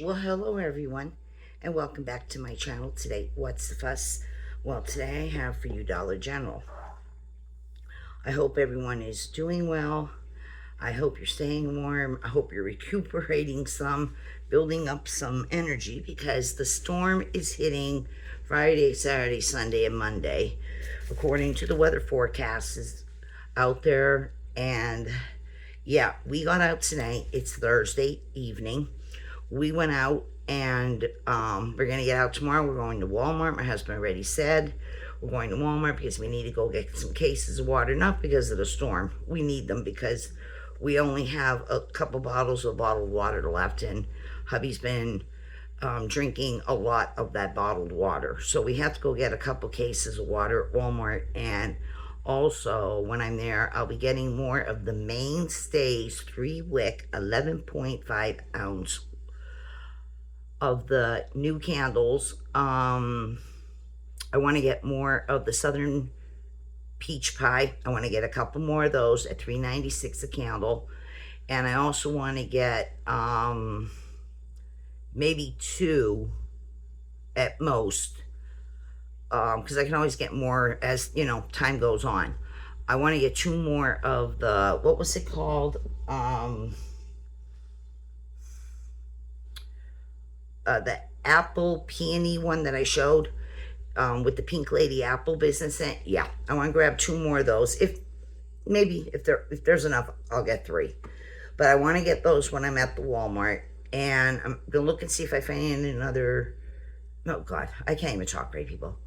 Well, hello everyone, and welcome back to my channel today. What's the fuss? Well, today I have for you Dollar General. I hope everyone is doing well. I hope you're staying warm. I hope you're recuperating some, building up some energy because the storm is hitting Friday, Saturday, Sunday, and Monday, according to the weather forecast is out there. And yeah, we got out tonight. It's Thursday evening. We went out and we're going to get out tomorrow. We're going to Walmart. My husband already said we're going to Walmart because we need to go get some cases of water, not because of the storm. We need them because we only have a couple bottles of bottled water left, and hubby's been drinking a lot of that bottled water. So we have to go get a couple cases of water at Walmart. And also, when I'm there, I'll be getting more of the Mainstays 3-wick 11.5 ounce of the new candles. I want to get more of the Southern Peach Pie. I want to get a couple more of those at $3.96 a candle. And I also want to get maybe two at most, because I can always get more as time goes on. I want to get two more of the, what was it called? The apple peony one that I showed, with the Pink Lady apple business in it. Yeah, I want to grab two more of those. If there's enough, I'll get three. But I want to get those when I'm at the Walmart, and I'm gonna look and see if I find another. Oh God, I can't even talk right, people.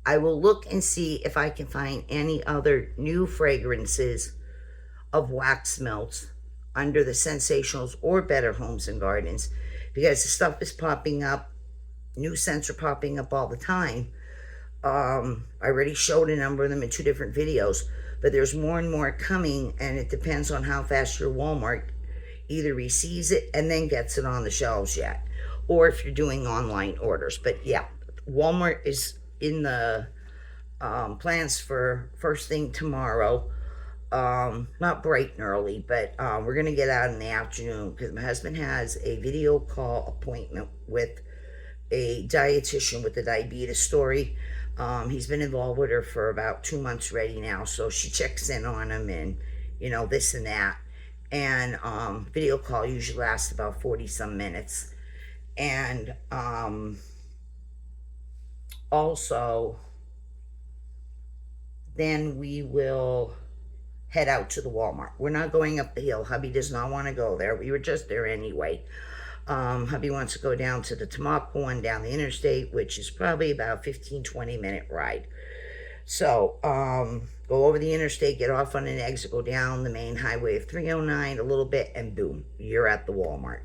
I will look and see if I can find any other new fragrances of wax melts under the Sensationals or Better Homes and Gardens, because the stuff is popping up. New scents are popping up all the time. I already showed a number of them in two different videos, but there's more and more coming, and it depends on how fast your Walmart either receives it and then gets it on the shelves yet, or if you're doing online orders. But yeah, Walmart is in the plans for first thing tomorrow. Not bright and early, but we're gonna get out in the afternoon because my husband has a video call appointment with a dietitian with the diabetes story. He's been involved with her for about 2 months ready now, so she checks in on him and this and that. And video call usually lasts about 40 some minutes. And also then we will head out to the Walmart. We're not going up the hill. Hubby does not want to go there. We were just there anyway. Hubby wants to go down to the Tamaqua one down the interstate, which is probably about 15-20 minute ride. So go over the interstate, get off on an exit, go down the main highway of 309 a little bit, and boom, you're at the Walmart.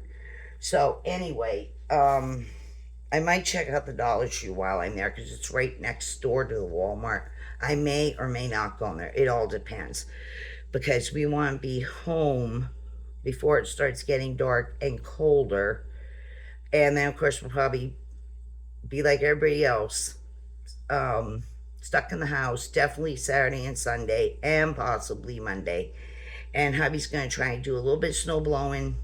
So anyway, I might check out the Dollar Tree while I'm there because it's right next door to the Walmart. I may or may not go in there. It all depends, because we want to be home before it starts getting dark and colder. And then, of course, we'll probably be like everybody else, stuck in the house, definitely Saturday and Sunday, and possibly Monday. And hubby's going to try and do a little bit of snow blowing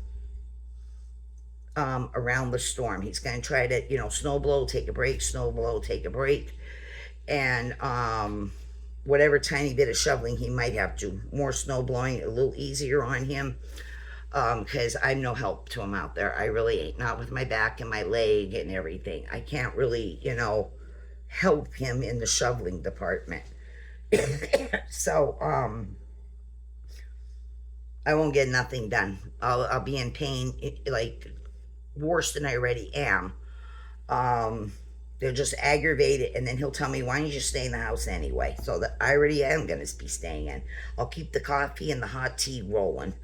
around the storm. He's going to try to, snow blow, take a break, snow blow, take a break. And whatever tiny bit of shoveling he might have to, more snow blowing, a little easier on him, because I'm no help to him out there. I really ain't, not with my back and my leg and everything. I can't really, help him in the shoveling department. So I won't get nothing done. I'll be in pain, like worse than I already am. They'll just aggravate it, and then he'll tell me, why don't you just stay in the house anyway? So that I already am going to be staying in. I'll keep the coffee and the hot tea rolling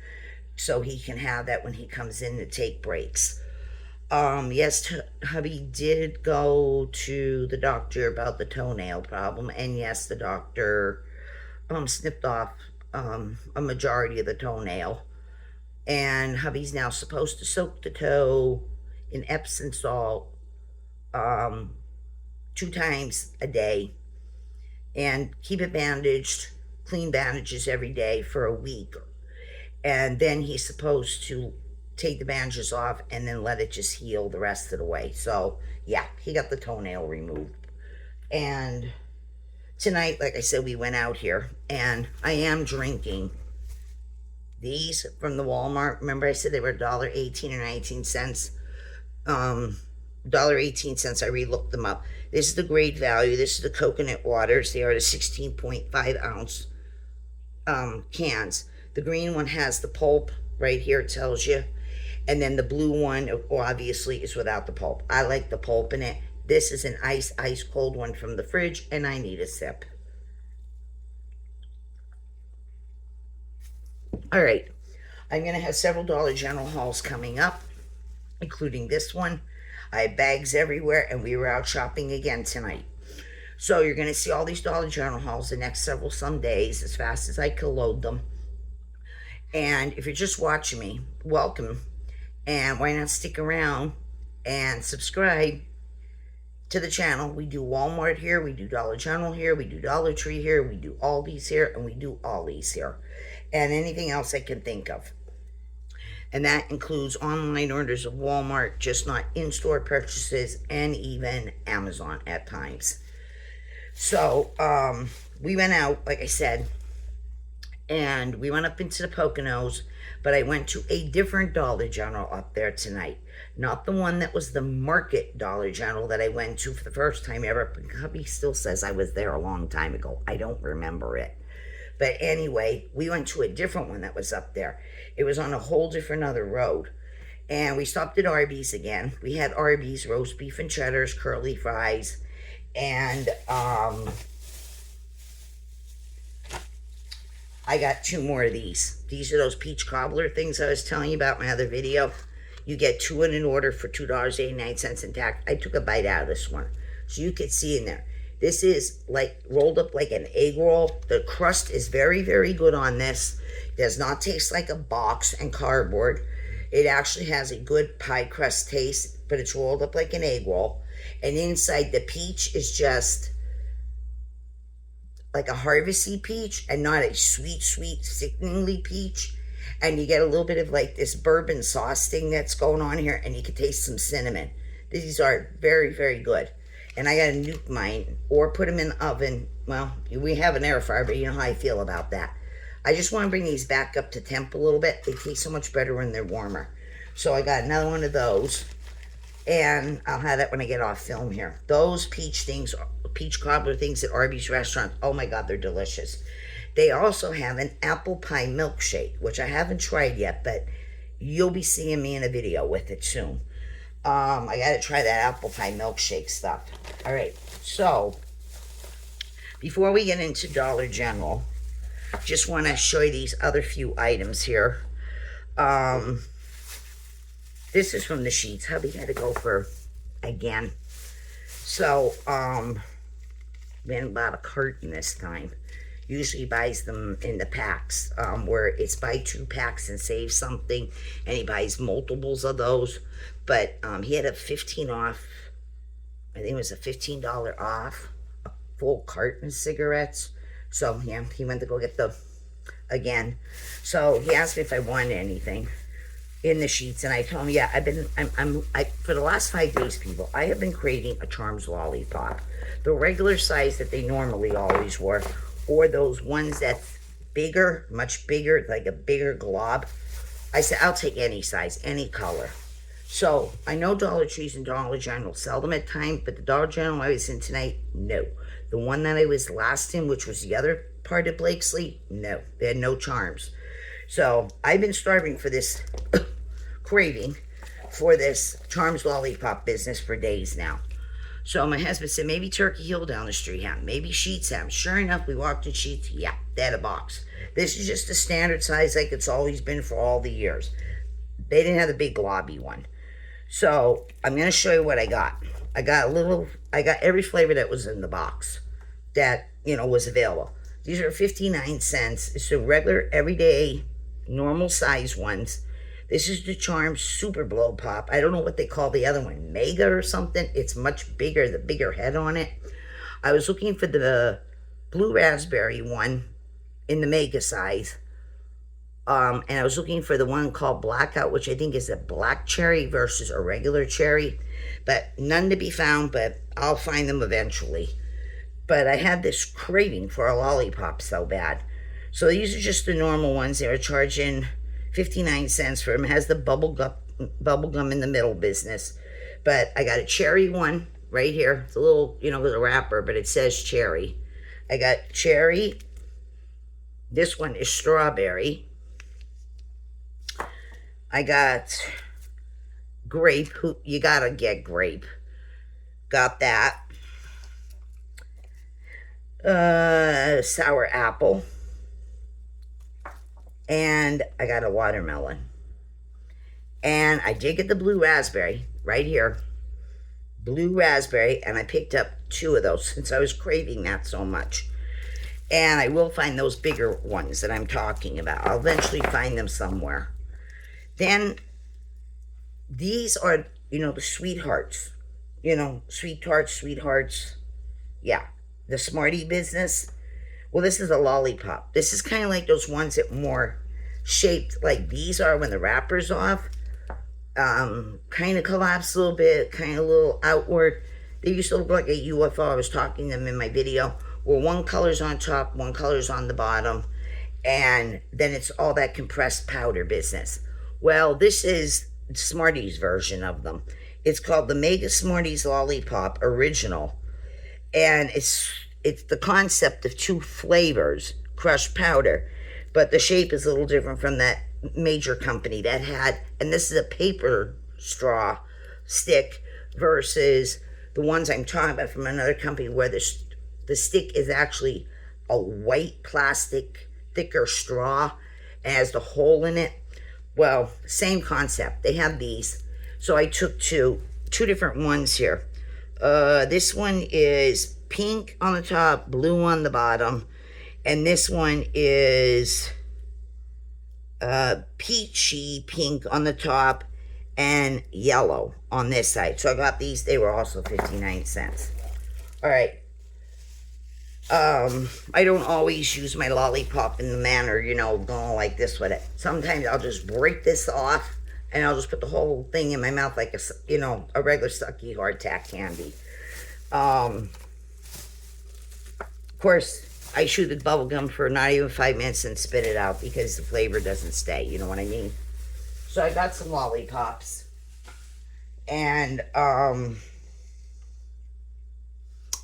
so he can have that when he comes in to take breaks. Yes, hubby did go to the doctor about the toenail problem, and yes, the doctor snipped off a majority of the toenail. And hubby's now supposed to soak the toe in Epsom salt 2 times a day and keep it bandaged, clean bandages every day for a week. And then he's supposed to take the bandages off and then let it just heal the rest of the way. So yeah, he got the toenail removed. And tonight, like I said, we went out here, and I am drinking these from the Walmart. Remember I said they were $1.18 or 19 cents? $1.18. I re-looked them up. This is the Great Value. This is the coconut waters. They are the 16.5 ounce cans. The green one has the pulp right here, it tells you. And then the blue one, obviously, is without the pulp. I like the pulp in it. This is an ice cold one from the fridge, and I need a sip. All right. I'm going to have several Dollar General hauls coming up, including this one. I have bags everywhere, and we were out shopping again tonight. So you're going to see all these Dollar General hauls the next some days, as fast as I can load them. And if you're just watching me, welcome. And why not stick around and subscribe to the channel. We do Walmart here, we do Dollar General here, we do Dollar Tree here, we do Aldi's here, and we do Ollie's here. And anything else I can think of. And that includes online orders of Walmart, just not in-store purchases, and even Amazon at times. So, we went out, like I said, and we went up into the Poconos, but I went to a different Dollar General up there tonight. Not the one that was the Market Dollar General that I went to for the first time ever. Hubby still says I was there a long time ago. I don't remember it. But anyway, we went to a different one that was up there. It was on a whole different other road. And we stopped at Arby's again. We had Arby's, roast beef and cheddars, curly fries, and I got 2 more of these. These are those peach cobbler things I was telling you about in my other video. You get 2 in an order for $2.89 in tax. I took a bite out of this one, so you could see in there. This is like rolled up like an egg roll. The crust is very, very good on this. It does not taste like a box and cardboard. It actually has a good pie crust taste, but it's rolled up like an egg roll. And inside, the peach is just like a harvesty peach and not a sweet, sickeningly peach. And you get a little bit of like this bourbon sauce thing that's going on here, and you can taste some cinnamon. These are very, very good. And I got to nuke mine or put them in the oven. Well, we have an air fryer, but you know how I feel about that. I just want to bring these back up to temp a little bit. They taste so much better when they're warmer. So I got another one of those. And I'll have that when I get off film here. Those peach things, peach cobbler things at Arby's restaurant, oh my God, they're delicious. They also have an apple pie milkshake, which I haven't tried yet, but you'll be seeing me in a video with it soon. I got to try that apple pie milkshake stuff. All right, so before we get into Dollar General, just want to show you these other few items here. This is from the Sheets. Hubby had to go for, again. So, Ben bought a carton this time. Usually buys them in the packs, where it's buy 2 packs and save something, and he buys multiples of those. But he had a 15 off, I think it was a $15 off, a full carton of cigarettes. So yeah, he went to go get the, again. So he asked me if I wanted anything in the Sheets, and I told him, yeah, I for the last 5 days, people, I have been craving a Charms lollipop, the regular size that they normally always were, or those ones that's bigger, much bigger, like a bigger glob. I said, I'll take any size, any color. So I know Dollar Trees and Dollar General sell them at times, but the Dollar General I was in tonight, no. The one that I was last in, which was the other part of Blakesley, no. They had no Charms. So I've been starving for this craving for this Charms lollipop business for days now. So my husband said, maybe Turkey Hill down the street have, maybe Sheets have. Sure enough, we walked in Sheets. Yeah, they had a box. This is just a standard size like it's always been for all the years. They didn't have the big globby one. So I'm going to show you what I got. I got every flavor that was in the box that, you know, was available. These are 59 cents. It's the regular, everyday, normal size ones. This is the Charms Super Blow Pop. I don't know what they call the other one, Mega or something. It's much bigger, the bigger head on it. I was looking for the blue raspberry one in the Mega size. And I was looking for the one called Blackout, which I think is a black cherry versus a regular cherry. But none to be found, but I'll find them eventually. But I had this craving for a lollipop so bad. So these are just the normal ones. They were charging 59 cents for them. It has the bubble gum in the middle business. But I got a cherry one right here. It's a little, with a wrapper, but it says cherry. I got cherry. This one is strawberry. I got grape. You gotta get grape. Got that. Sour apple. And I got a watermelon. And I did get the blue raspberry right here. Blue raspberry. And I picked up 2 of those since I was craving that so much. And I will find those bigger ones that I'm talking about. I'll eventually find them somewhere. Then these are, the sweethearts. Sweethearts. Yeah. The Smartie business. Well, this is a lollipop. This is kind of like those ones that more shaped like these are when the wrapper's off. Kind of collapsed a little bit, kind of a little outward. They used to look like a UFO. I was talking to them in my video. Well, one color's on top, one color's on the bottom. And then it's all that compressed powder business. Well, this is Smarties version of them. It's called the Mega Smarties Lollipop Original. And it's the concept of 2 flavors, crushed powder. But the shape is a little different from that major company that had, and this is a paper straw stick versus the ones I'm talking about from another company where the stick is actually a white plastic, thicker straw and has the hole in it. Well, same concept. They have these. So I took two different ones here. This one is pink on the top, blue on the bottom. And this one is peachy pink on the top and yellow on this side. So I got these. They were also 59 cents. All right. I don't always use my lollipop in the manner, going like this with it. Sometimes I'll just break this off and I'll just put the whole thing in my mouth like a regular sucky hardtack candy. Of course, I chew the bubble gum for not even 5 minutes and spit it out because the flavor doesn't stay, you know what I mean? So I got some lollipops. And,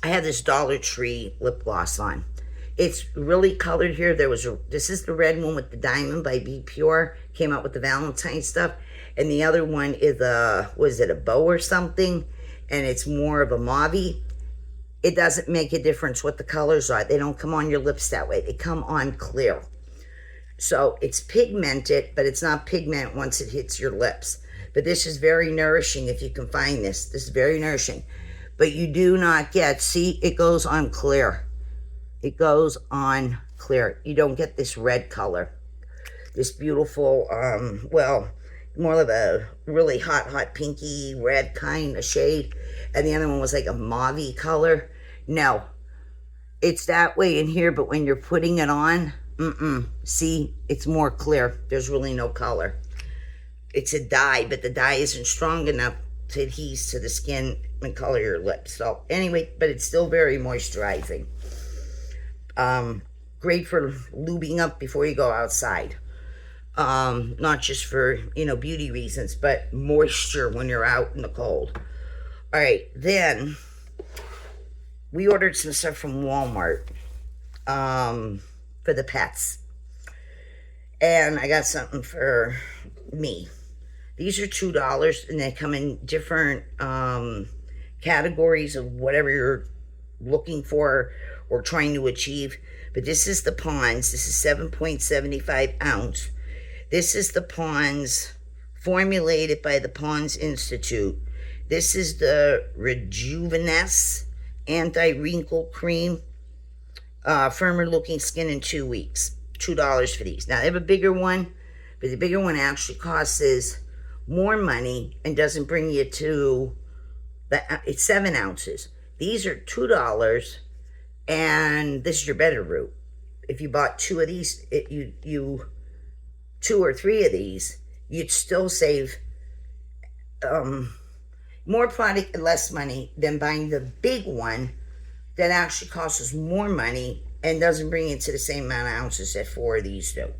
I had this Dollar Tree lip gloss on. It's really colored here. This is the red one with the diamond by Be Pure. Came out with the Valentine stuff. And the other one is a bow or something? And it's more of a mauve. It doesn't make a difference what the colors are. They don't come on your lips that way. They come on clear. So it's pigmented, but it's not pigment once it hits your lips. But this is very nourishing if you can find this. This is very nourishing. But you do not get, see, it goes on clear. It goes on clear. You don't get this red color. This beautiful, more of a really hot pinky red kind of shade. And the other one was like a mauve color. No, it's that way in here, but when you're putting it on, see, it's more clear. There's really no color. It's a dye, but the dye isn't strong enough to adhere to the skin and color your lips. So anyway, but it's still very moisturizing. Great for lubing up before you go outside. Not just for, beauty reasons, but moisture when you're out in the cold. All right, then we ordered some stuff from Walmart for the pets. And I got something for me. These are $2, and they come in different categories of whatever you're looking for or trying to achieve. But this is the Pond's. This is 7.75 ounce. This is the Pond's, formulated by the Pond's Institute. This is the Rejuveness Anti-Wrinkle Cream. Firmer looking skin in 2 weeks. $2 for these. Now, they have a bigger one, but the bigger one actually costs more money and doesn't bring you to it's 7 ounces. These are $2, and this is your better route. If you bought 2 of these, you 2 or 3 of these, you'd still save more product and less money than buying the big one that actually costs us more money and doesn't bring it to the same amount of ounces that 4 of these do.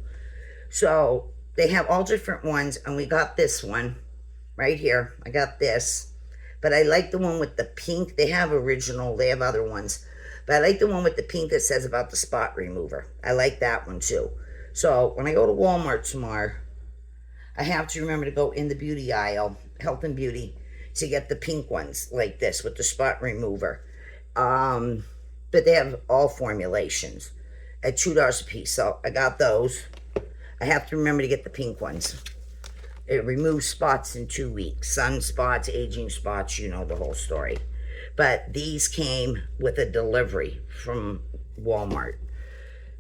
So they have all different ones, and we got this one right here. I got this, but I like the one with the pink. They have original, they have other ones, but I like the one with the pink that says about the spot remover. I like that one too. So when I go to Walmart tomorrow, I have to remember to go in the beauty aisle, health and beauty, to get the pink ones like this with the spot remover. But they have all formulations at $2 a piece. So I got those. I have to remember to get the pink ones. It removes spots in 2 weeks. Sunspots, aging spots, you know the whole story. But these came with a delivery from Walmart.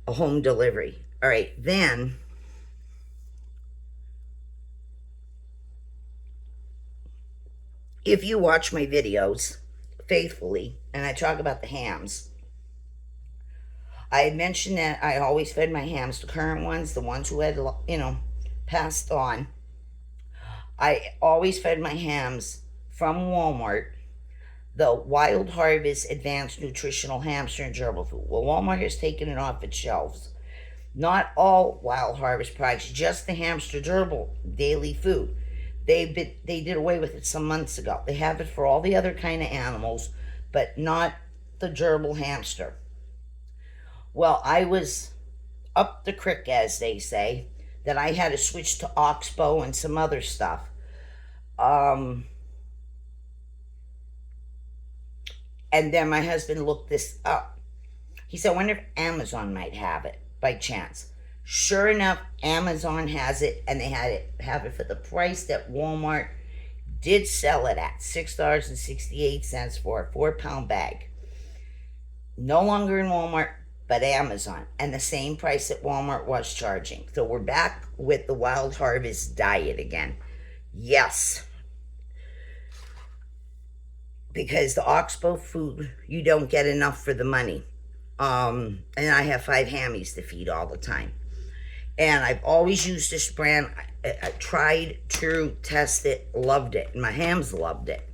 A home delivery. All right, then if you watch my videos faithfully, and I talk about the hams, I had mentioned that I always fed my hams, the current ones, the ones who had, passed on. I always fed my hams from Walmart, the Wild Harvest Advanced Nutritional Hamster and Gerbil Food. Well, Walmart has taken it off its shelves. Not all Wild Harvest products, just the hamster gerbil daily food. They did away with it some months ago. They have it for all the other kind of animals, but not the gerbil hamster. Well, I was up the creek, as they say, that I had to switch to Oxbow and some other stuff. And then my husband looked this up. He said, I wonder if Amazon might have it by chance. Sure enough, Amazon has it, and they have it for the price that Walmart did sell it at, $6.68 for a 4-pound bag. No longer in Walmart, but Amazon, and the same price that Walmart was charging. So we're back with the Wild Harvest diet again. Yes. Because the Oxbow food, you don't get enough for the money. And I have 5 hammies to feed all the time. And I've always used this brand. I tried, true, tested, loved it. And my hams loved it.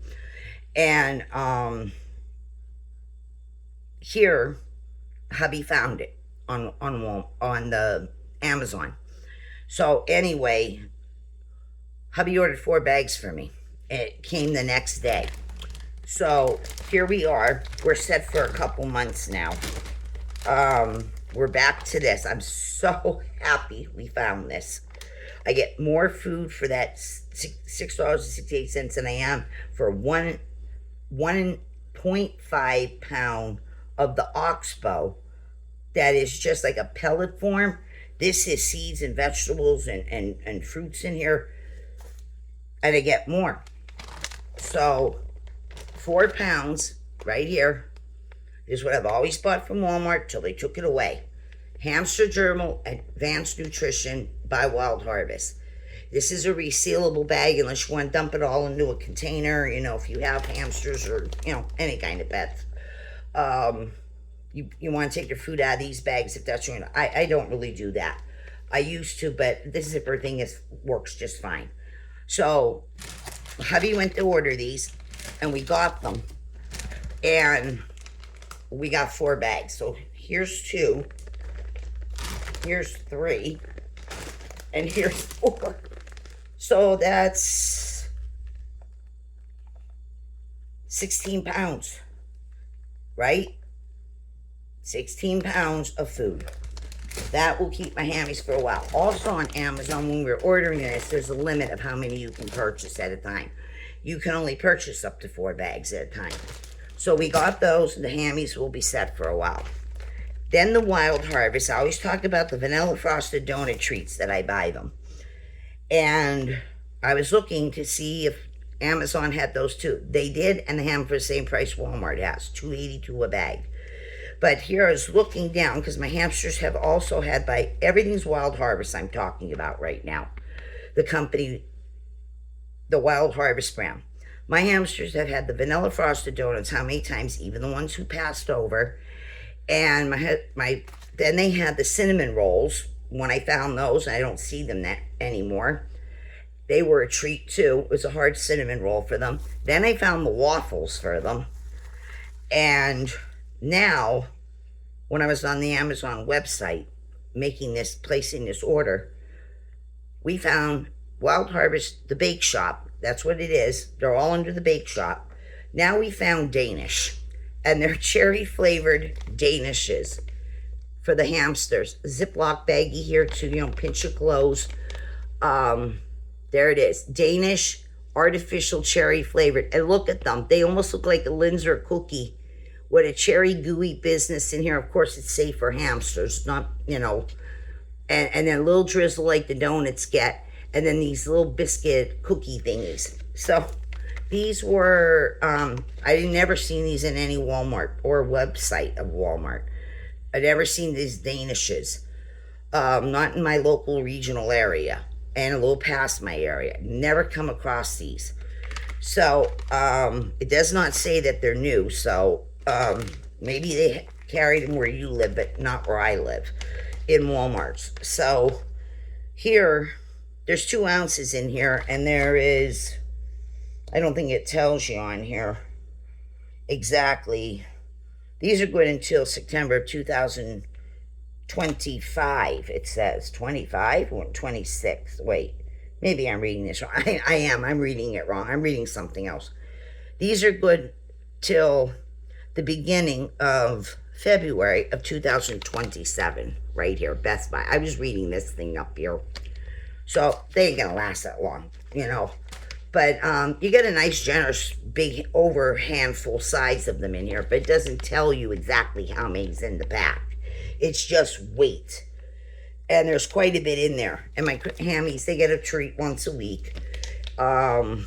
And here, hubby found it on the Amazon. So anyway, hubby ordered 4 bags for me. It came the next day. So here we are. We're set for a couple months now. We're back to this. I'm so happy we found this. I get more food for that $6.68 than I am for 1.5 pound of the Oxbow. That is just like a pellet form. This is seeds and vegetables and fruits in here. And I get more. So 4 pounds right here is what I've always bought from Walmart till they took it away. Hamster Gerbil Advanced Nutrition by Wild Harvest. This is a resealable bag unless you want to dump it all into a container, if you have hamsters or, any kind of pets. You want to take your food out of these bags if that's what I don't really do that. I used to, but this zipper thing works just fine. So, hubby went to order these, and we got them. And we got 4 bags. So, here's 2. Here's 3. And here's 4. So, that's 16 pounds. Right? 16 pounds of food. That will keep my hammies for a while. Also on Amazon, when we're ordering this, there's a limit of how many you can purchase at a time. You can only purchase up to 4 bags at a time. So we got those, and the hammies will be set for a while. Then the Wild Harvest. I always talk about the vanilla frosted donut treats that I buy them. And I was looking to see if Amazon had those too. They did, and they have them for the same price Walmart has, $2.82 a bag. But here I was looking down, because my hamsters have also had, by everything's Wild Harvest I'm talking about right now. The company, the Wild Harvest brand. My hamsters have had the vanilla frosted donuts, how many times, even the ones who passed over. And then they had the cinnamon rolls, when I found those, I don't see them that anymore. They were a treat too. It was a hard cinnamon roll for them. Then I found the waffles for them. And now, when I was on the Amazon website placing this order, we found Wild Harvest, the bake shop. That's what it is. They're all under the bake shop. Now we found Danish, and they're cherry flavored Danishes for the hamsters. Ziploc baggie here to, pinch your clothes. There it is. Danish artificial cherry flavored. And look at them. They almost look like a Linzer cookie with a cherry gooey business in here. Of course, it's safe for hamsters, not, and then a little drizzle like the donuts get. And then these little biscuit cookie thingies. So these were, I never seen these in any Walmart or website of Walmart. I'd never seen these Danishes. Not in my local regional area and a little past my area. Never come across these. So it does not say that they're new. So maybe they carried them where you live, but not where I live in Walmart's. So here, there's 2 ounces in here, and there is, I don't think it tells you on here exactly. These are good until September of 2025, it says. 25 or 26. Wait, maybe I'm reading this wrong. I am. I'm reading it wrong. I'm reading something else. These are good till the beginning of February of 2027, right here, Best Buy. I was reading this thing up here. So they ain't gonna last that long, But you get a nice, generous, big, over handful size of them in here, but it doesn't tell you exactly how many's in the pack. It's just weight. And there's quite a bit in there. And my hammies, they get a treat once a week. I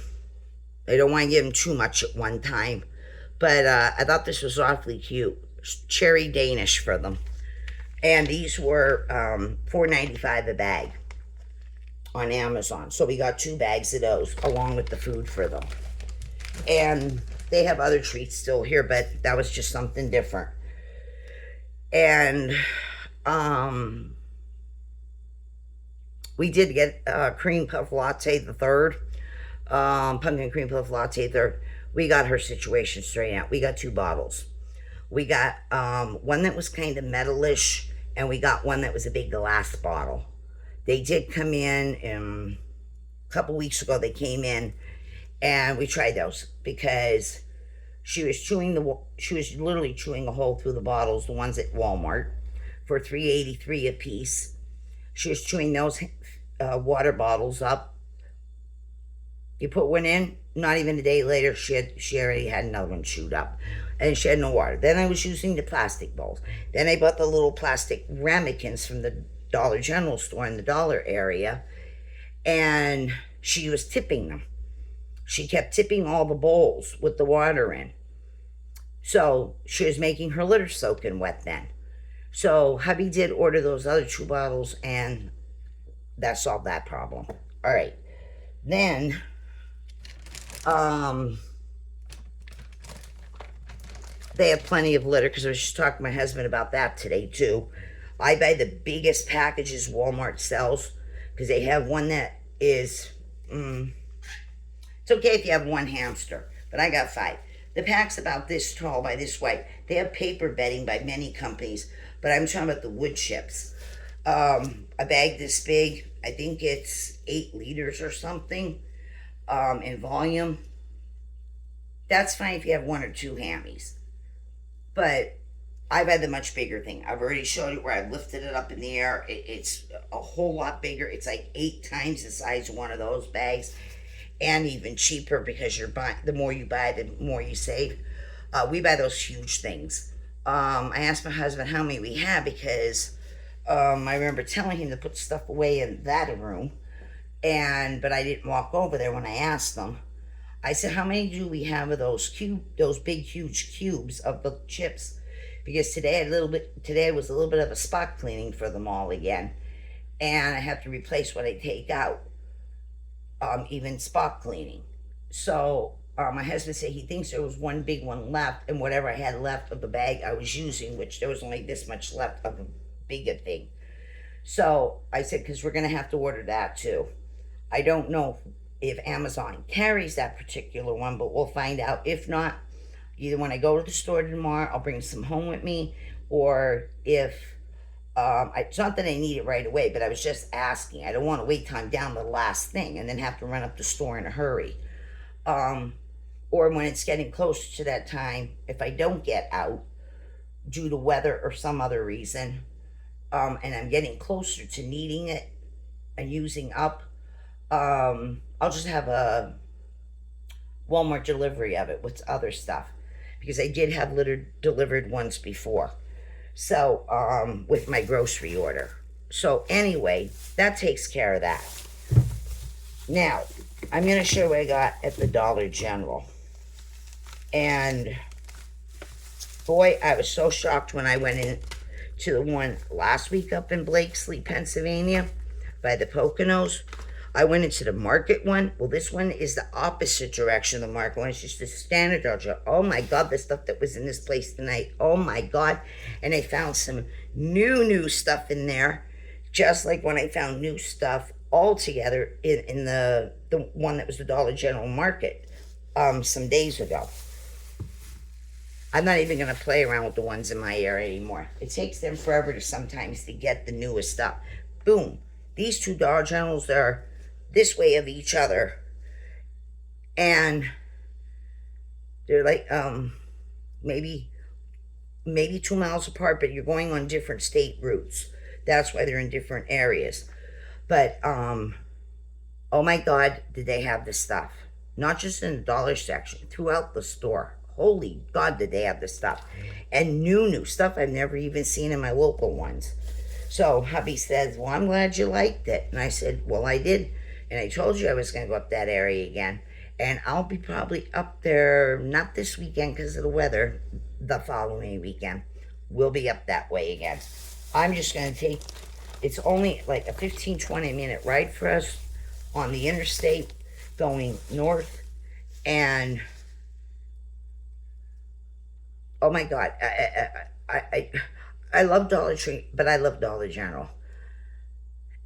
don't want to give them too much at one time. But I thought this was awfully cute. Cherry Danish for them. And these were $4.95 a bag on Amazon. So we got 2 bags of those along with the food for them. And they have other treats still here, but that was just something different. And we did get cream puff latte the third. Pumpkin cream puff latte third. We got her situation straight out. We got 2 bottles. We got one that was kind of metalish, and we got one that was a big glass bottle. They did come in a couple weeks ago. They came in, and we tried those because she was literally chewing a hole through the bottles, the ones at Walmart, for $3.83 a piece. She was chewing those water bottles up. You put one in, not even a day later, she already had another one chewed up, and she had no water. Then I was using the plastic bowls. Then I bought the little plastic ramekins from the Dollar General store in the dollar area, and she was tipping them. She kept tipping all the bowls with the water in. So she was making her litter soaking wet then. So hubby did order those other 2 bottles, and that solved that problem. All right. Then, they have plenty of litter, because I was just talking to my husband about that today too. I buy the biggest packages Walmart sells, because they have one that is, it's okay if you have 1 hamster, but I got 5. The pack's about this tall by this wide. They have paper bedding by many companies, but I'm talking about the wood chips. A bag this big, I think it's 8 liters or something in volume. That's fine if you have 1 or 2 hammies. But I buy the much bigger thing. I've already showed you where I've lifted it up in the air. It's a whole lot bigger. It's like 8 times the size of one of those bags, and even cheaper, because the more you buy, the more you save. We buy those huge things. I asked my husband how many we had, because I remember telling him to put stuff away in that room, but I didn't walk over there when I asked them. I said, how many do we have of those big, huge cubes of the chips? Because today was a little bit of a spot cleaning for them all again, and I have to replace what I take out, even spot cleaning. So my husband said he thinks there was 1 big one left, and whatever I had left of the bag I was using, which there was only this much left of a bigger thing. So I said, because we're going to have to order that too. I don't know if Amazon carries that particular one, but we'll find out. If not, either when I go to the store tomorrow, I'll bring some home with me, or if it's not that I need it right away, but I was just asking. I don't want to wait till I'm down to the last thing and then have to run up the store in a hurry. Or when it's getting closer to that time, if I don't get out due to weather or some other reason, and I'm getting closer to needing it and using up, I'll just have a Walmart delivery of it with other stuff, because I did have delivered once before. So, with my grocery order. So anyway, that takes care of that. Now, I'm going to show you what I got at the Dollar General. And boy, I was so shocked when I went in to the one last week up in Blakesley, Pennsylvania, by the Poconos. I went into the Market one. Well, this one is the opposite direction of the Market one. It's just the standard Dollar. Oh my God, the stuff that was in this place tonight. Oh my God. And I found some new stuff in there, just like when I found new stuff all together in the one that was the Dollar General Market some days ago. I'm not even going to play around with the ones in my area anymore. It takes them forever to sometimes to get the newest stuff. Boom. These two Dollar Generals are this way of each other. And they're like maybe 2 miles apart, but you're going on different state routes. That's why they're in different areas. But oh my God, did they have the stuff. Not just in the dollar section, throughout the store. Holy God, did they have the stuff. And new stuff I've never even seen in my local ones. So hubby says, well, I'm glad you liked it. And I said, well, I did. And I told you I was going to go up that area again. And I'll be probably up there, not this weekend because of the weather, the following weekend. We'll be up that way again. I'm just going to take, it's only like a 15-20 minute ride for us on the interstate going north. And oh my God, I love Dollar Tree, but I love Dollar General.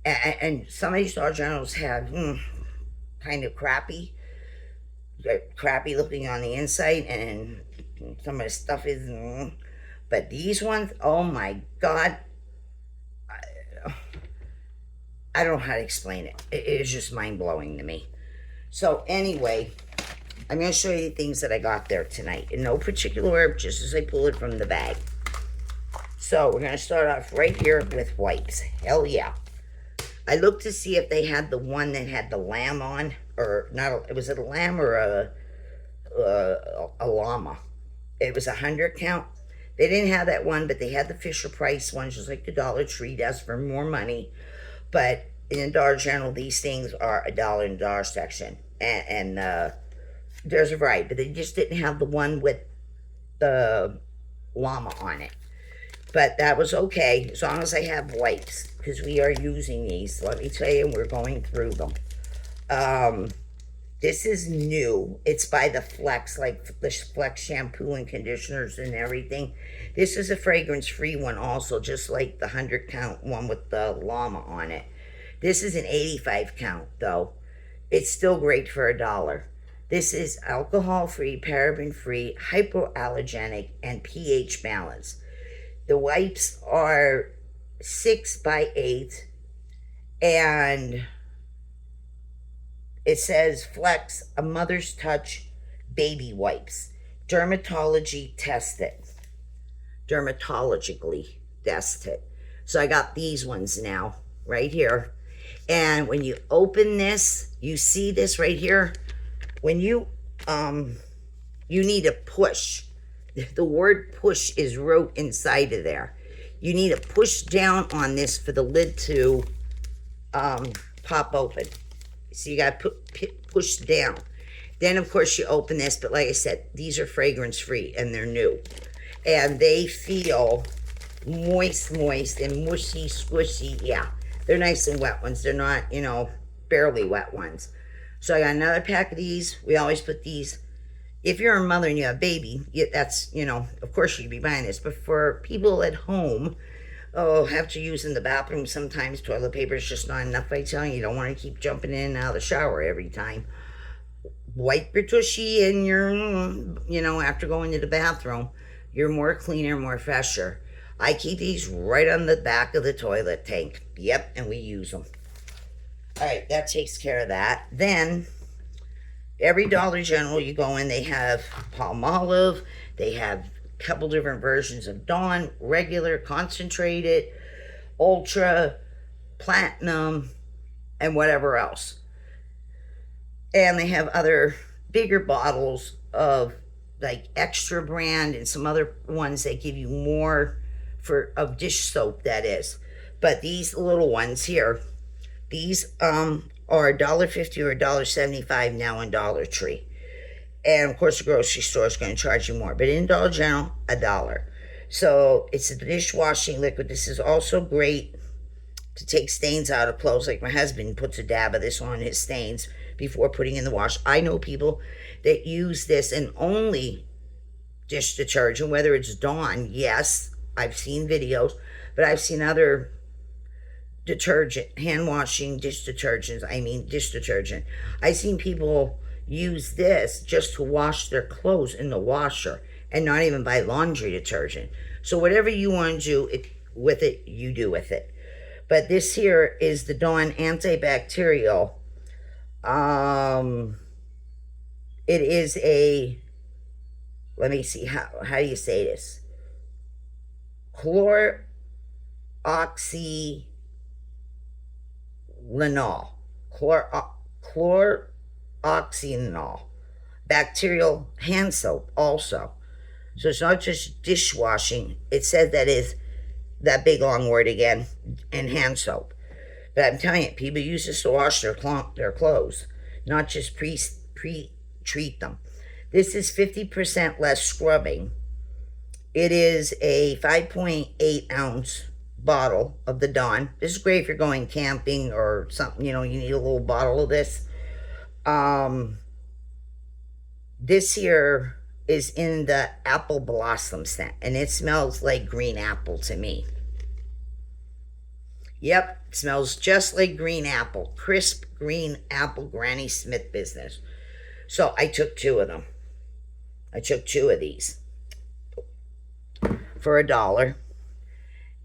And some of these Dollar Generals have kind of crappy looking on the inside, and some of the stuff is, but these ones, oh my God, I don't know how to explain it. It is just mind-blowing to me. So anyway, I'm going to show you the things that I got there tonight. In no particular order, just as I pull it from the bag. So we're going to start off right here with wipes. Hell yeah. I looked to see if they had the one that had the lamb on. Or not, was it a lamb or a llama? It was 100 count. They didn't have that one, but they had the Fisher Price one, just like the Dollar Tree does, for more money. But in the Dollar General, these things are $1 in the dollar section. And there's a variety, but they just didn't have the one with the llama on it. But that was okay, as long as I have wipes, because we are using these. Let me tell you, we're going through them. This is new. It's by the Flex, like the Flex shampoo and conditioners and everything. This is a fragrance-free one also, just like the 100 count one with the llama on it. This is an 85 count, though. It's still great for $1. This is alcohol-free, paraben-free, hypoallergenic, and pH balanced. The wipes are 6 by 8, and it says Flex, a mother's touch baby wipes. Dermatology tested. Dermatologically tested. So I got these ones now, right here. And when you open this, you see this right here. When you need a push. The word push is wrote inside of there. You need to push down on this for the lid to pop open. So you got to push down. Then, of course, you open this. But like I said, these are fragrance-free, and they're new. And they feel moist, and mushy, squishy. Yeah, they're nice and wet ones. They're not, barely wet ones. So I got another pack of these. We always put these. If you're a mother and you have a baby, that's, of course you'd be buying this. But for people at home, Oh, after using the bathroom, sometimes toilet paper is just not enough. I tell you, you don't want to keep jumping in and out of the shower every time. Wipe your tushy and after going to the bathroom, you're more cleaner, more fresher. I keep these right on the back of the toilet tank. Yep, and we use them. All right, that takes care of that. Then, every Dollar General you go in, they have Palmolive. They have a couple different versions of Dawn, regular, concentrated, ultra, platinum, and whatever else. And they have other bigger bottles of like extra brand and some other ones that give you more of dish soap, that is. But these little ones here, these are $1.50 or $1.75 now in Dollar Tree. And of course the grocery store is going to charge you more. But in Dollar General, $1. So it's a dishwashing liquid. This is also great to take stains out of clothes. Like my husband puts a dab of this on his stains before putting in the wash. I know people that use this and only dish detergent, whether it's Dawn. Yes, I've seen videos, but I've seen other detergent, hand washing dish detergents. Dish detergent. I've seen people use this just to wash their clothes in the washer and not even buy laundry detergent. So whatever you want to do with it, you do with it. But this here is the Dawn antibacterial. It is let me see, how do you say this? Chloroxylenol. Chloroxylenol. Bacterial hand soap also. So it's not just dishwashing. It says that is that big long word again, and hand soap. But I'm telling you, people use this to wash their clothes, not just pre-treat them. This is 50% less scrubbing. It is a 5.8 ounce bottle of the Dawn. This is great if you're going camping or something, you need a little bottle of this. This here is in the apple blossom scent, and it smells like green apple to me. Yep, it smells just like green apple. Crisp green apple, Granny Smith business. So I took 2 of them. I took 2 of these for $1.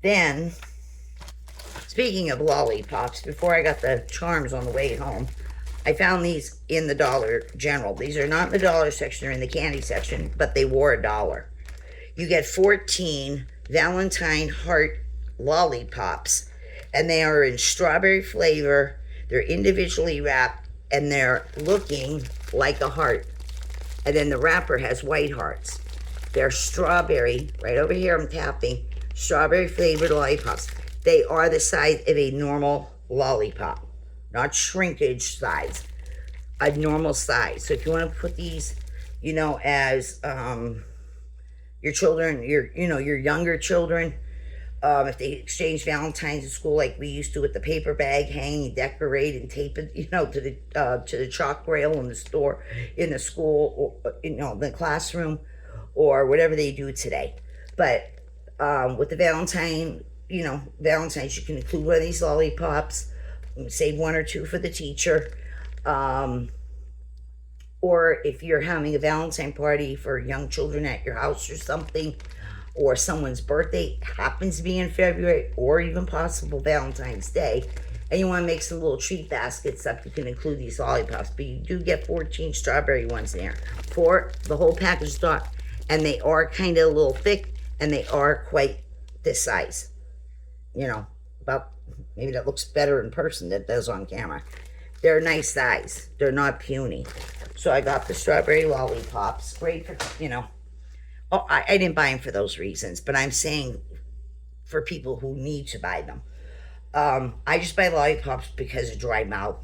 Then, speaking of lollipops, before I got the charms on the way home, I found these in the Dollar General. These are not in the dollar section, they're in the candy section, but they were $1. You get 14 Valentine Heart lollipops, and they are in strawberry flavor. They're individually wrapped, and they're looking like a heart. And then the wrapper has white hearts. They're strawberry, right over here I'm tapping, strawberry flavored lollipops. They are the size of a normal lollipop, not shrinkage size, a normal size. So if you want to put these, as your children, your younger children, if they exchange Valentine's at school like we used to with the paper bag, hang, decorate, and tape it, to the chalk rail in the store, in the school, or, the classroom, or whatever they do today. But with the Valentine's, you can include one of these lollipops, save 1 or 2 for the teacher. Or if you're having a Valentine party for young children at your house or something, or someone's birthday happens to be in February, or even possible Valentine's Day, and you want to make some little treat baskets up, you can include these lollipops. But you do get 14 strawberry ones in there for the whole package stock, and they are kind of a little thick, and they are quite this size. About, maybe that looks better in person than it does on camera. They're a nice size. They're not puny. So I got the strawberry lollipops. Great for, Oh, I didn't buy them for those reasons, but I'm saying for people who need to buy them. I just buy lollipops because of dry mouth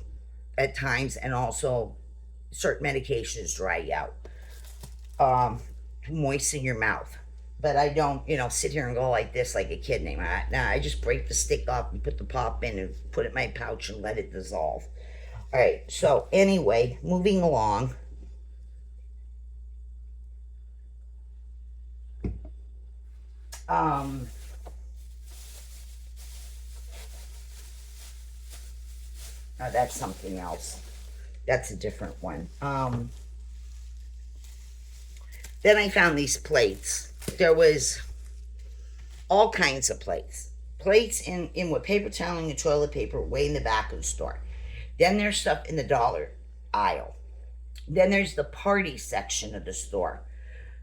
at times, and also certain medications dry you out, to moisten your mouth. But I don't, sit here and go like this like a kid named. Nah, I just break the stick off and put the pop in and put it in my pouch and let it dissolve. All right, so anyway, moving along. That's something else. That's a different one. Then I found these plates. There was all kinds of plates. Plates in with paper toweling and toilet paper way in the back of the store. Then there's stuff in the dollar aisle. Then there's the party section of the store.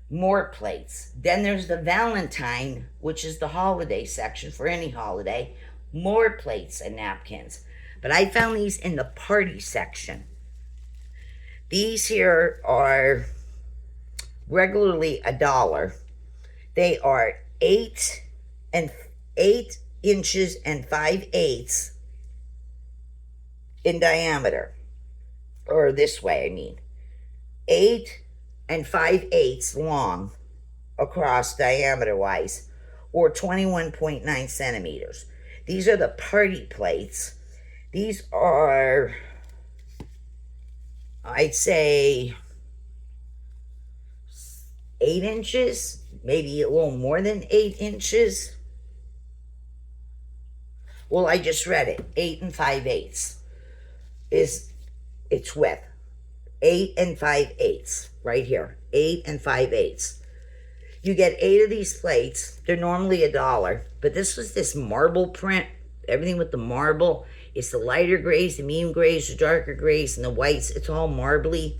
More plates. Then there's the Valentine, which is the holiday section for any holiday. More plates and napkins. But I found these in the party section. These here are regularly $1. They are 8 inches and 5/8 in diameter. Or this way, I mean. 8 and 5/8 long across diameter wise, or 21.9 centimeters. These are the party plates. These are, I'd say, 8 inches, maybe a little more than 8 inches. Well, I just read it. 8 and 5/8 is its width. 8 and 5/8 right here. 8 and 5/8. You get 8 of these plates. They're normally $1, but this was this marble print. Everything with the marble. It's the lighter grays, the medium grays, the darker grays, and the whites. It's all marbly.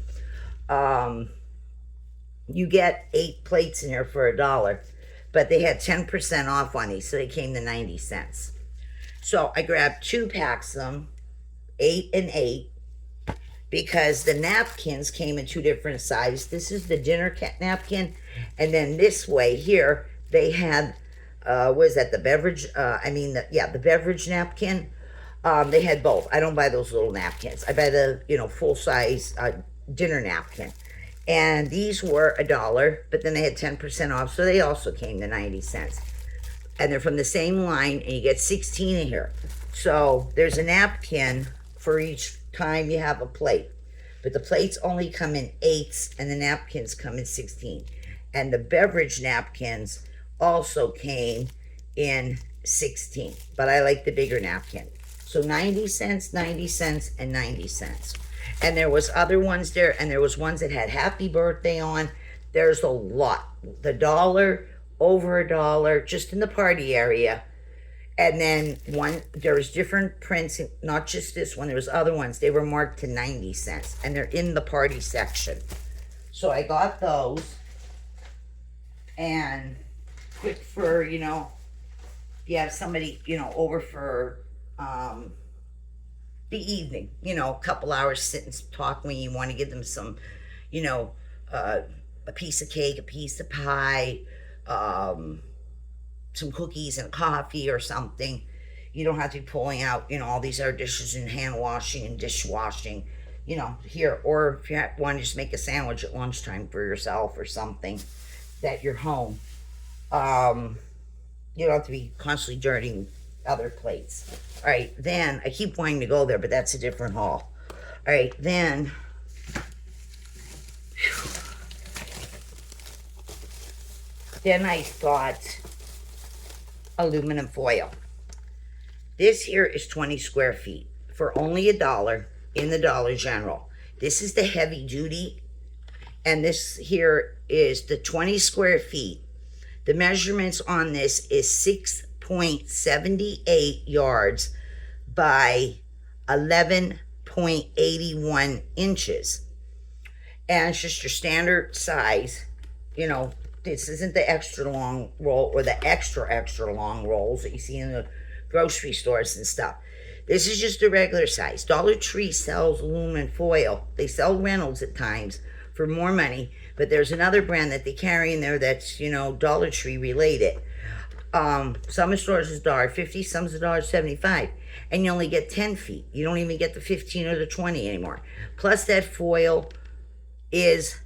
You get 8 plates in here for $1, but they had 10% off on these, so they came to 90 cents. So I grabbed 2 packs of them, 8 and 8, because the napkins came in 2 different sizes. This is the dinner napkin, and then this way here, they had, what is that, the beverage, the beverage napkin. They had both. I don't buy those little napkins. I buy the, full-size dinner napkin. And these were $1, but then they had 10% off, so they also came to 90 cents. And they're from the same line, and you get 16 in here. So there's a napkin for each time you have a plate. But the plates only come in 8s, and the napkins come in 16. And the beverage napkins also came in 16. But I like the bigger napkin. So 90 cents, 90 cents, and 90 cents. And there was other ones there, and there was ones that had happy birthday on. There's a lot. The $1, over $1, just in the party area. And then there was different prints, not just this one, there was other ones. They were marked to 90 cents, and they're in the party section. So I got those, and quick for, if you have somebody, over for, the evening, a couple hours sit and talk when you want to give them some, a piece of cake, a piece of pie, some cookies and coffee or something. You don't have to be pulling out, all these other dishes and hand washing and dishwashing, here. Or if you want to just make a sandwich at lunchtime for yourself or something that you're home, you don't have to be constantly dirtying other plates. All right, then I keep wanting to go there, but that's a different haul. All right, then I thought aluminum foil. This here is 20 square feet for only $1 in the Dollar General. This is the heavy duty, and this here is the 20 square feet. The measurements on this is 6.78 yards by 11.81 inches. And it's just your standard size. This isn't the extra long roll or the extra long rolls that you see in the grocery stores and stuff. This is just a regular size. Dollar Tree sells aluminum foil. They sell Reynolds at times for more money, but there's another brand that they carry in there that's, Dollar Tree related. Some stores is $1.50, some is $1.75, and you only get 10 feet. You don't even get the 15 or the 20 anymore. Plus that foil is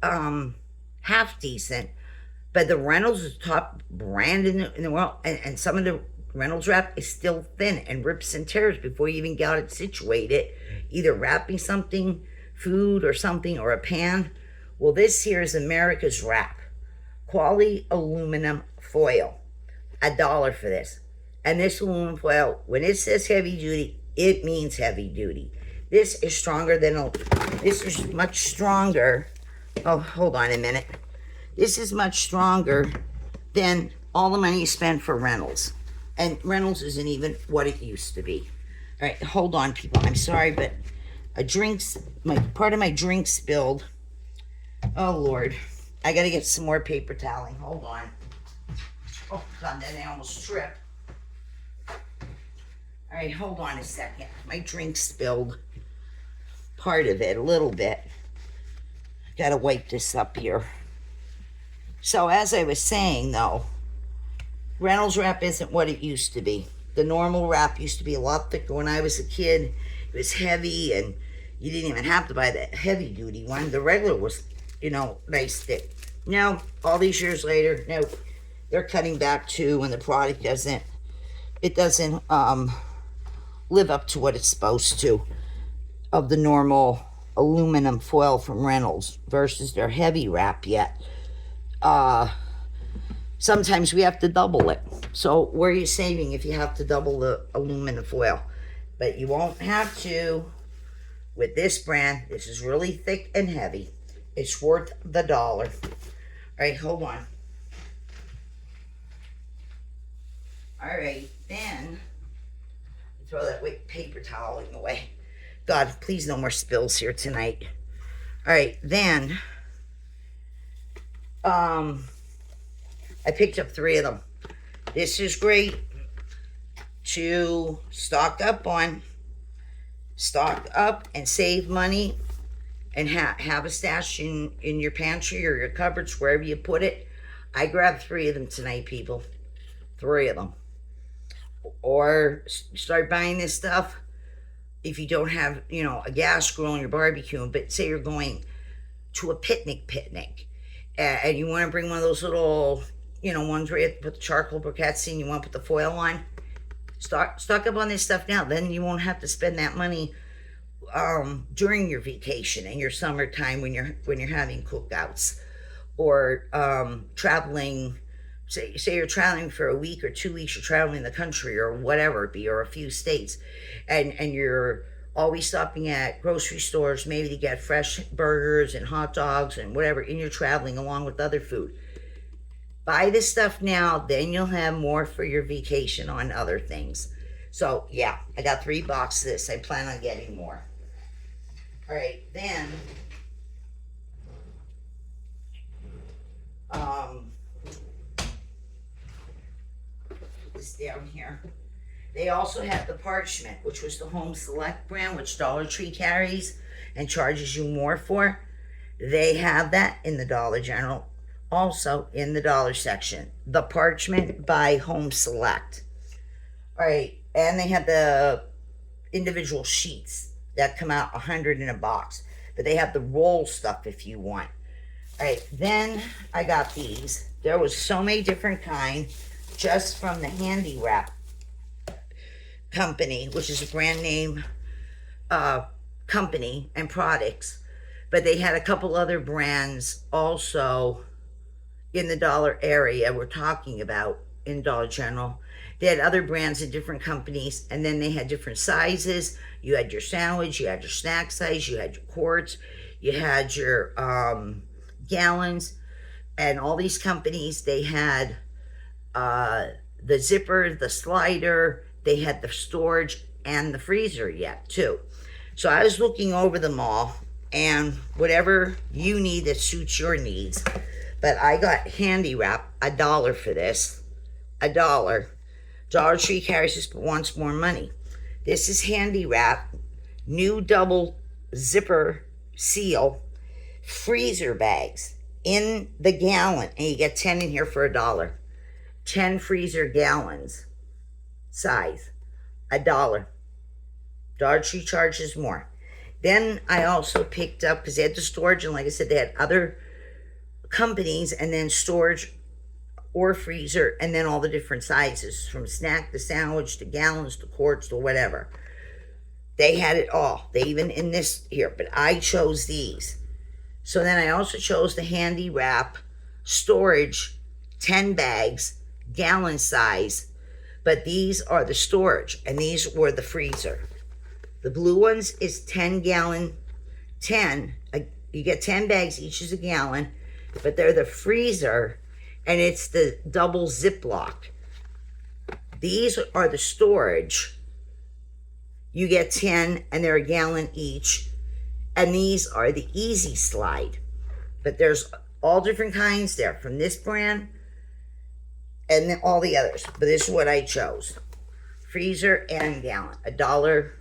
half decent, but the Reynolds is the top brand in the world, and some of the Reynolds wrap is still thin and rips and tears before you even got it situated, either wrapping something, food or something, or a pan. Well, this here is America's Wrap. Quality aluminum foil. $1 for this. And this aluminum foil, when it says heavy duty, it means heavy duty. This is stronger than, this is much stronger. Oh, hold on a minute. This is much stronger than all the money you spend for Reynolds. And Reynolds isn't even what it used to be. All right, hold on, people. I'm sorry, but part of my drink spilled. Oh, Lord. I got to get some more paper toweling. Hold on. Oh, God, then I almost tripped. All right, hold on a second. My drink spilled. Part of it, a little bit. Got to wipe this up here. So, as I was saying, though, Reynolds Wrap isn't what it used to be. The normal wrap used to be a lot thicker when I was a kid. It was heavy, and you didn't even have to buy the heavy-duty one. The regular was, nice thick. Now, all these years later, no, they're cutting back too, and the product doesn't live up to what it's supposed to of the normal aluminum foil from Reynolds versus their heavy wrap yet. Sometimes we have to double it. So where are you saving if you have to double the aluminum foil? But you won't have to with this brand. This is really thick and heavy. It's worth the $1. All right, hold on. All right, then throw that paper toweling away. God, please no more spills here tonight. All right, then I picked up 3 of them. This is great to stock up and save money and have a stash in your pantry or your cupboards, wherever you put it. I grabbed 3 of them tonight, people. 3 of them. Or start buying this stuff if you don't have, a gas grill and you're barbecuing. But say you're going to a picnic, and you want to bring one of those little, ones where you have to put the charcoal briquettes in, you want to put the foil on. Stock up on this stuff now. Then you won't have to spend that money during your vacation and your summertime when you're having cookouts or traveling. Say you're traveling for a week or 2 weeks. You're traveling the country or whatever it be, or a few states, and you're always stopping at grocery stores, maybe to get fresh burgers and hot dogs and whatever, and you're traveling along with other food. Buy this stuff now, then you'll have more for your vacation on other things. So, yeah, I got 3 boxes of this. I plan on getting more. All right, then, put this down here. They also have the Parchment, which was the Home Select brand, which Dollar Tree carries and charges you more for. They have that in the Dollar General, also in the dollar section. The Parchment by Home Select. All right, and they have the individual sheets that come out 100 in a box. But they have the roll stuff if you want. All right, then I got these. There was so many different kinds just from the Handy Wrap company, which is a brand name company and products. But they had a couple other brands also in the dollar area we're talking about in Dollar General. They had other brands in different companies, and then they had different sizes. You had your sandwich, you had your snack size, you had your quarts, you had your gallons, and all these companies, they had the zipper, the slider, they had the storage and the freezer yet too. So I was looking over them all, and whatever you need that suits your needs. But I got Handy Wrap, $1 for this. $1. Dollar Tree carries this but wants more money. This is Handy Wrap, new double zipper seal, freezer bags in the gallon. And you get 10 in here for $1. 10 freezer gallons size, $1. Dollar Tree charges more. Then I also picked up, because they had the storage, and like I said, they had other companies, and then storage or freezer, and then all the different sizes, from snack to sandwich to gallons to quarts to whatever. They had it all. They even in this here, but I chose these. So then I also chose the Handy Wrap storage, 10 bags, gallon size, but these are the storage, and these were the freezer. The blue ones is 10 gallon, 10. You get 10 bags, each is a gallon, but they're the freezer, and it's the double Ziploc. These are the storage. You get 10, and they're a gallon each. And these are the Easy Slide. But there's all different kinds there from this brand and then all the others. But this is what I chose. Freezer and gallon. $1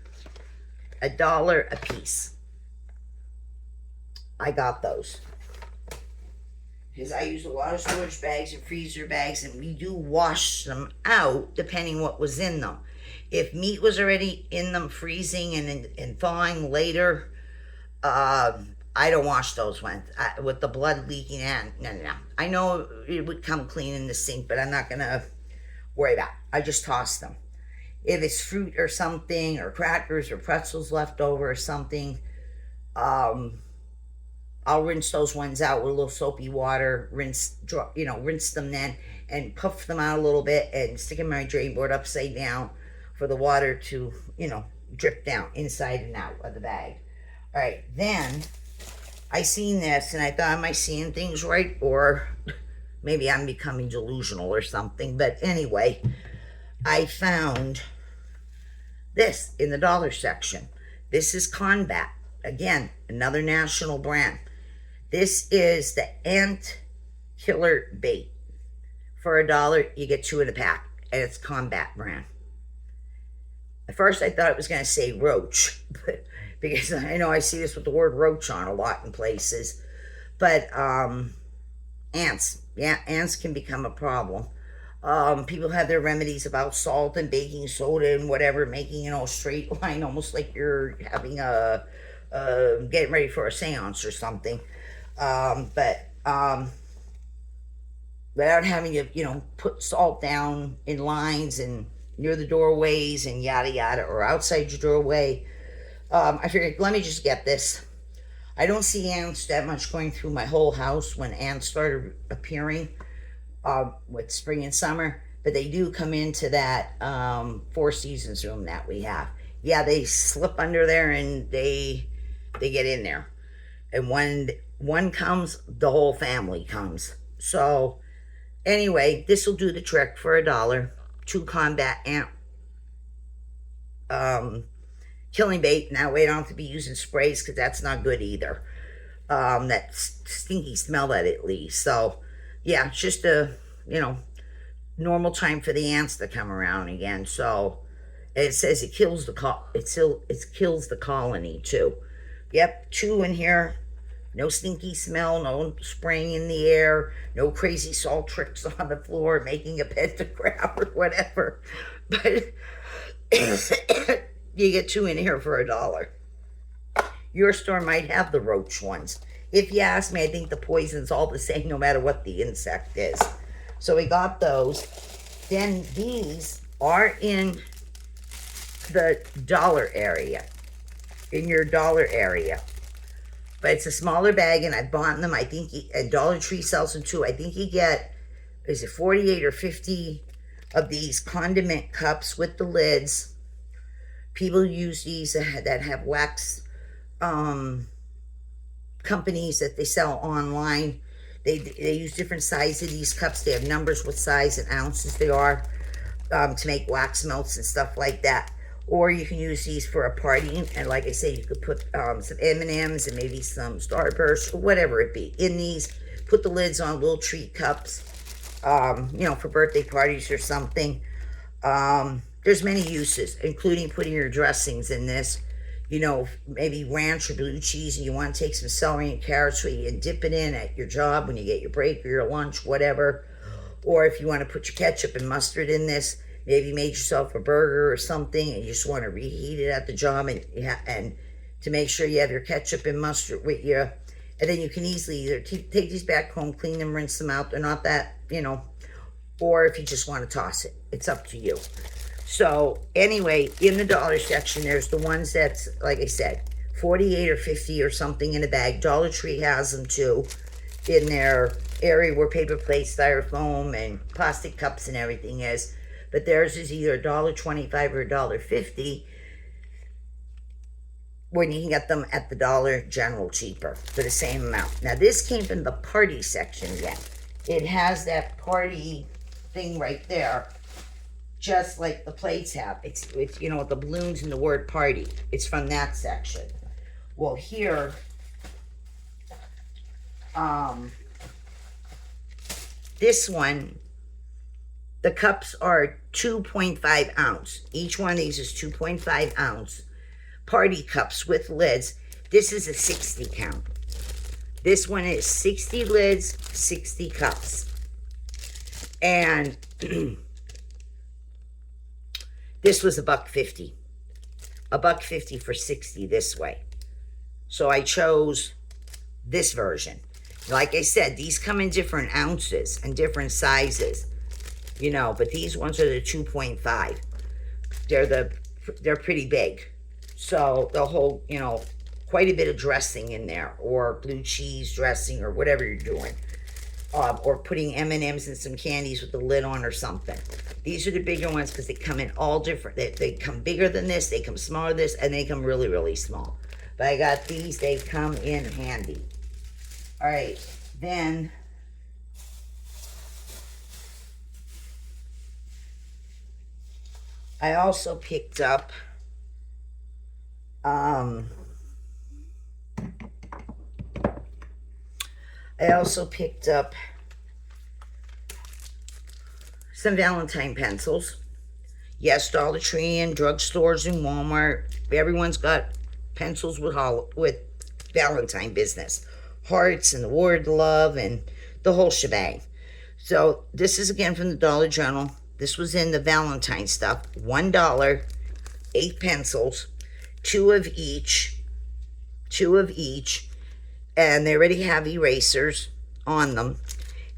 a piece. I got those. Because I use a lot of storage bags and freezer bags, and we do wash them out depending what was in them. If meat was already in them freezing and thawing later, I don't wash those ones with the blood leaking in. No. I know it would come clean in the sink, but I'm not going to worry about it. I just toss them. If it's fruit or something, or crackers or pretzels left over or something, I'll rinse those ones out with a little soapy water, rinse them then, and puff them out a little bit and stick in my drain board upside down for the water to, drip down inside and out of the bag. All right, then I seen this and I thought, am I seeing things right? Or maybe I'm becoming delusional or something. But anyway, I found this in the dollar section. This is Combat. Again, another national brand. This is the ant killer bait. For $1, you get 2 in a pack, and it's Combat brand. At first, I thought it was going to say roach, because I know I see this with the word roach on a lot in places. But ants, yeah, ants can become a problem. People have their remedies about salt and baking soda and whatever, making a straight line, almost like you're having getting ready for a seance or something. But without having to, put salt down in lines and near the doorways and yada yada, or outside your doorway, I figured, let me just get this. I don't see ants that much going through my whole house when ants started appearing with spring and summer, but they do come into that Four Seasons room that we have. Yeah, they slip under there and they get in there. And when one comes, the whole family comes. So anyway, this will do the trick for $1. 2 Combat ant killing bait. Now, I don't have to be using sprays because that's not good either. That stinky smell that it leaves. So yeah, it's just a, normal time for the ants to come around again. So it says it kills it kills the colony too. Yep, 2 in here. No stinky smell, no spraying in the air, no crazy salt tricks on the floor, making a pentagram or whatever. But you get 2 in here for $1. Your store might have the roach ones. If you ask me, I think the poison's all the same no matter what the insect is. So we got those. Then these are in the dollar area. In your dollar area. But it's a smaller bag, and I've bought them. I think Dollar Tree sells them too. I think you get, 48 or 50 of these condiment cups with the lids. People use these that have wax companies that they sell online. They use different sizes of these cups. They have numbers what size and ounces they are to make wax melts and stuff like that. Or you can use these for a party, and like I say, you could put some M&Ms and maybe some Starburst or whatever it be in these. Put the lids on little treat cups, for birthday parties or something. There's many uses, including putting your dressings in this. Maybe ranch or blue cheese, and you want to take some celery and carrots and dip it in at your job when you get your break or your lunch, whatever. Or if you want to put your ketchup and mustard in this, maybe you made yourself a burger or something and you just want to reheat it at the job and to make sure you have your ketchup and mustard with you. And then you can easily either take these back home, clean them, rinse them out. They're not that, or if you just want to toss it. It's up to you. So anyway, in the dollar section, there's the ones that's, like I said, 48 or 50 or something in a bag. Dollar Tree has them too in their area where paper plates, styrofoam, and plastic cups and everything is. But theirs is either $1.25 or $1.50. when you can get them at the Dollar General cheaper for the same amount. Now this came from the party section again. It has that party thing right there, just like the plates have. It's you know, the balloons and the word party. It's from that section. Well, here, this one, the cups are 2.5 ounce. Each one of these is 2.5 ounce. Party cups with lids. This is a 60 count. This one is 60 lids, 60 cups. And this was $1.50. $1.50 for 60 this way. So I chose this version. Like I said, these come in different ounces and different sizes, you know, but these ones are the 2.5. They're pretty big. So they'll hold, you know, quite a bit of dressing in there, or blue cheese dressing, or whatever you're doing. Or putting M&Ms and some candies with the lid on or something. These are the bigger ones because they come in all different. They come bigger than this, they come smaller than this, and they come really, really small. But I got these, they come in handy. All right, then I also picked up some Valentine pencils. Yes, Dollar Tree and drugstores and Walmart, everyone's got pencils with Valentine business. Hearts and the word love and the whole shebang. So this is again from the Dollar General. This was in the Valentine stuff. $1, 8 pencils, 2 of each, and they already have erasers on them.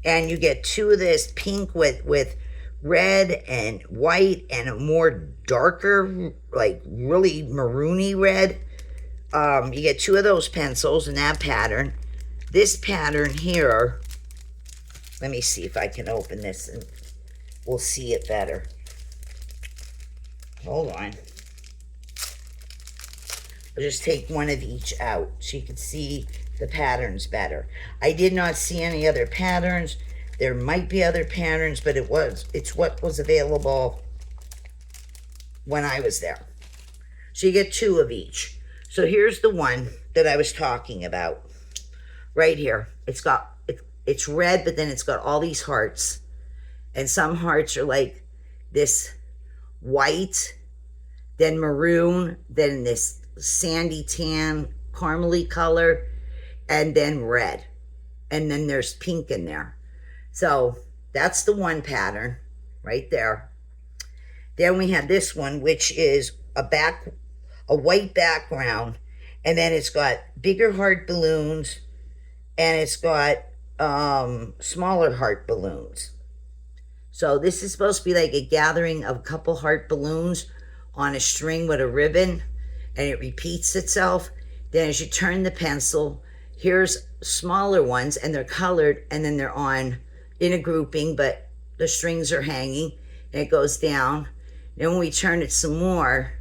And you get 2 of this pink with red and white and a more darker, like really maroony red. You get 2 of those pencils in that pattern. This pattern here, let me see if I can open this and we'll see it better. Hold on. I'll just take one of each out so you can see the patterns better. I did not see any other patterns. There might be other patterns, but it's what was available when I was there. So you get 2 of each. So here's the one that I was talking about. Right here. It's red, but then it's got all these hearts. And some hearts are like this white, then maroon, then this sandy tan, caramely color, and then red. And then there's pink in there. So that's the one pattern right there. Then we have this one, which is a white background, and then it's got bigger heart balloons, and it's got smaller heart balloons. So this is supposed to be like a gathering of a couple heart balloons on a string with a ribbon, and it repeats itself. Then as you turn the pencil, here's smaller ones, and they're colored, and then they're on in a grouping, but the strings are hanging, and it goes down. Then when we turn it some more,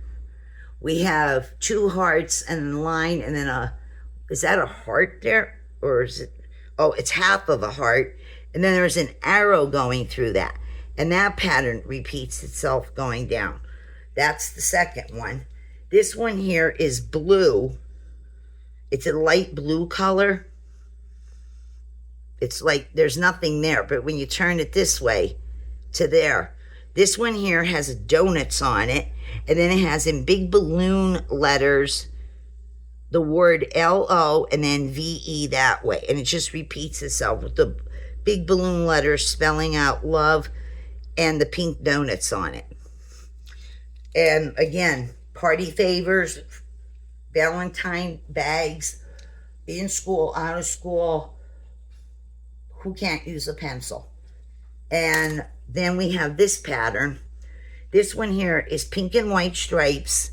we have 2 hearts and a line, and then is that a heart there? Or is it, oh, it's half of a heart. And then there's an arrow going through that. And that pattern repeats itself going down. That's the second one. This one here is blue. It's a light blue color. It's like there's nothing there, but when you turn it this way to there, this one here has donuts on it, and then it has in big balloon letters the word L-O and then V-E that way, and it just repeats itself with the big balloon letters spelling out love and the pink donuts on it. And again, party favors, Valentine bags, in school, out of school, who can't use a pencil? And then we have this pattern. This one here is pink and white stripes.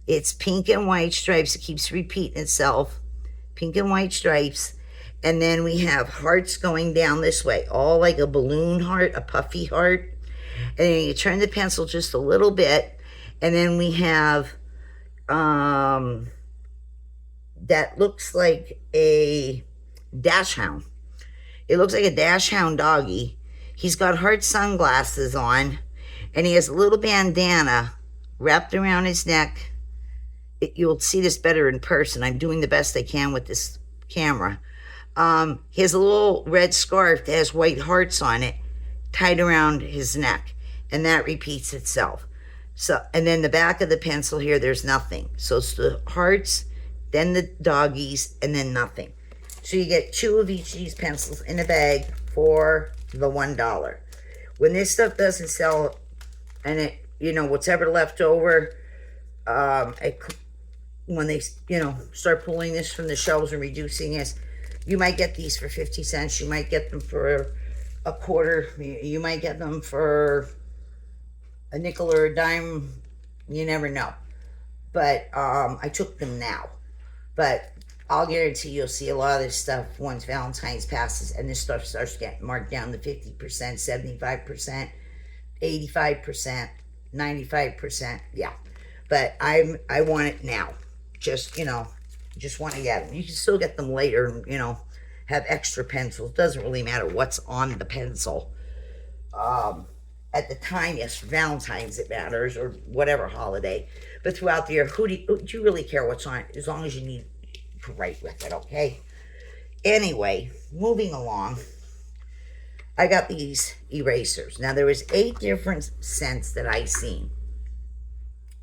It's pink and white stripes. It keeps repeating itself. Pink and white stripes. And then we have hearts going down this way, all like a balloon heart, a puffy heart. And then you turn the pencil just a little bit, and then we have that looks like a dachshund. It looks like a dachshund doggy. He's got hard sunglasses on, and he has a little bandana wrapped around his neck. You'll see this better in person. I'm doing the best I can with this camera. He has a little red scarf that has white hearts on it tied around his neck, and that repeats itself. So, and then the back of the pencil here, there's nothing. So it's the hearts, then the doggies, and then nothing. So you get 2 of each of these pencils in a bag for the $1. When this stuff doesn't sell, and it, you know, what's ever left over, when they, you know, start pulling this from the shelves and reducing this, you might get these for 50 cents. You might get them for a quarter. You might get them for a nickel or a dime. You never know. But I took them now. But I'll guarantee you'll see a lot of this stuff once Valentine's passes and this stuff starts getting marked down to 50%, 75%, 85%, 95%. Yeah. But I want it now. Just, you know, just want to get them. You can still get them later and, you know, have extra pencils. Doesn't really matter what's on the pencil. At the time, yes, for Valentine's it matters, or whatever holiday. But throughout the year, do you really care what's on it? As long as you need to write with it, okay? Anyway, moving along. I got these erasers. Now, there was 8 different scents that I seen.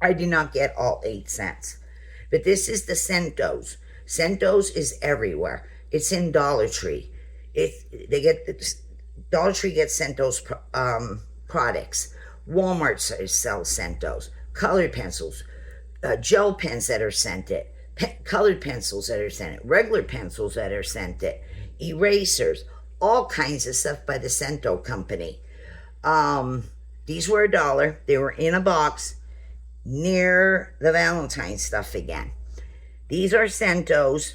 I did not get all 8 scents. But this is the Scentos. Scentos is everywhere. It's in Dollar Tree. Dollar Tree gets Scentos products. Walmart sells Scentos. Colored pencils, gel pens that are scented, colored pencils that are scented, regular pencils that are scented, erasers, all kinds of stuff by the Scento company. These were $1. They were in a box near the Valentine stuff again. These are Scentos.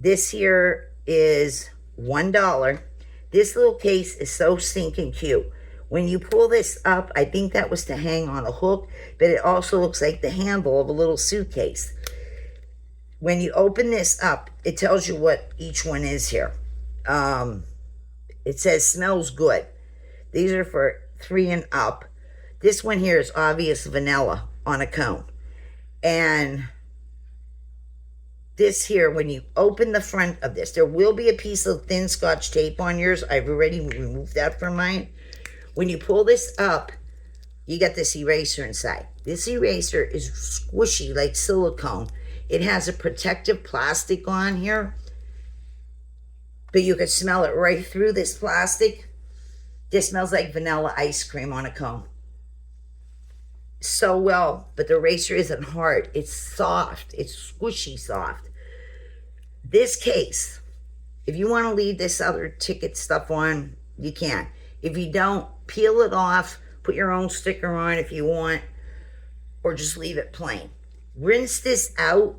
This here is $1. This little case is so stinking cute. When you pull this up, I think that was to hang on a hook, but it also looks like the handle of a little suitcase. When you open this up, it tells you what each one is here. It says smells good. These are for 3 and up. This one here is obvious vanilla on a cone. And this here, when you open the front of this, there will be a piece of thin Scotch tape on yours. I've already removed that from mine. When you pull this up, you get this eraser inside. This eraser is squishy like silicone. It has a protective plastic on here, but you can smell it right through this plastic. This smells like vanilla ice cream on a cone. So well, but the eraser isn't hard. It's soft. It's squishy soft. This case, if you want to leave this other ticket stuff on, you can. If you don't, peel it off, put your own sticker on if you want, or just leave it plain. Rinse this out.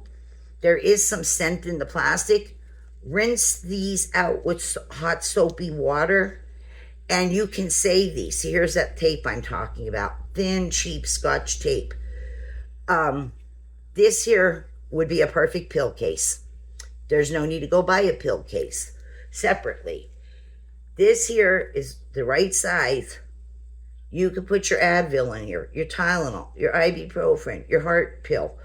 There is some scent in the plastic. Rinse these out with hot soapy water, and you can save these. See, here's that tape I'm talking about. Thin, cheap Scotch tape. This here would be a perfect pill case. There's no need to go buy a pill case separately. This here is the right size. You can put your Advil in here, your Tylenol, your ibuprofen, your heart pill,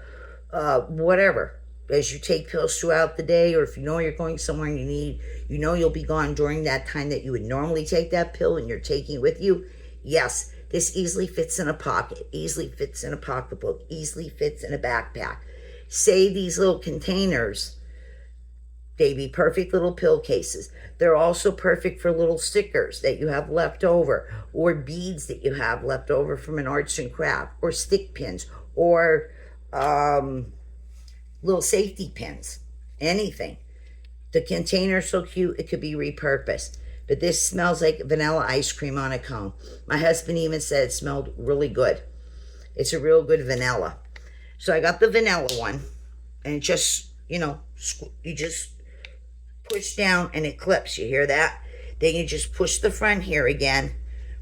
whatever. As you take pills throughout the day, or if you know you're going somewhere and you know you'll be gone during that time that you would normally take that pill and you're taking it with you, yes, this easily fits in a pocket, easily fits in a pocketbook, easily fits in a backpack. Save these little containers. They'd be perfect little pill cases. They're also perfect for little stickers that you have left over, or beads that you have left over from an arts and craft, or stick pins, or little safety pins, anything. The container's so cute, it could be repurposed. But this smells like vanilla ice cream on a cone. My husband even said it smelled really good. It's a real good vanilla. So I got the vanilla one, and it just, you know, you just push down and it clips. You hear that? Then you just push the front here again,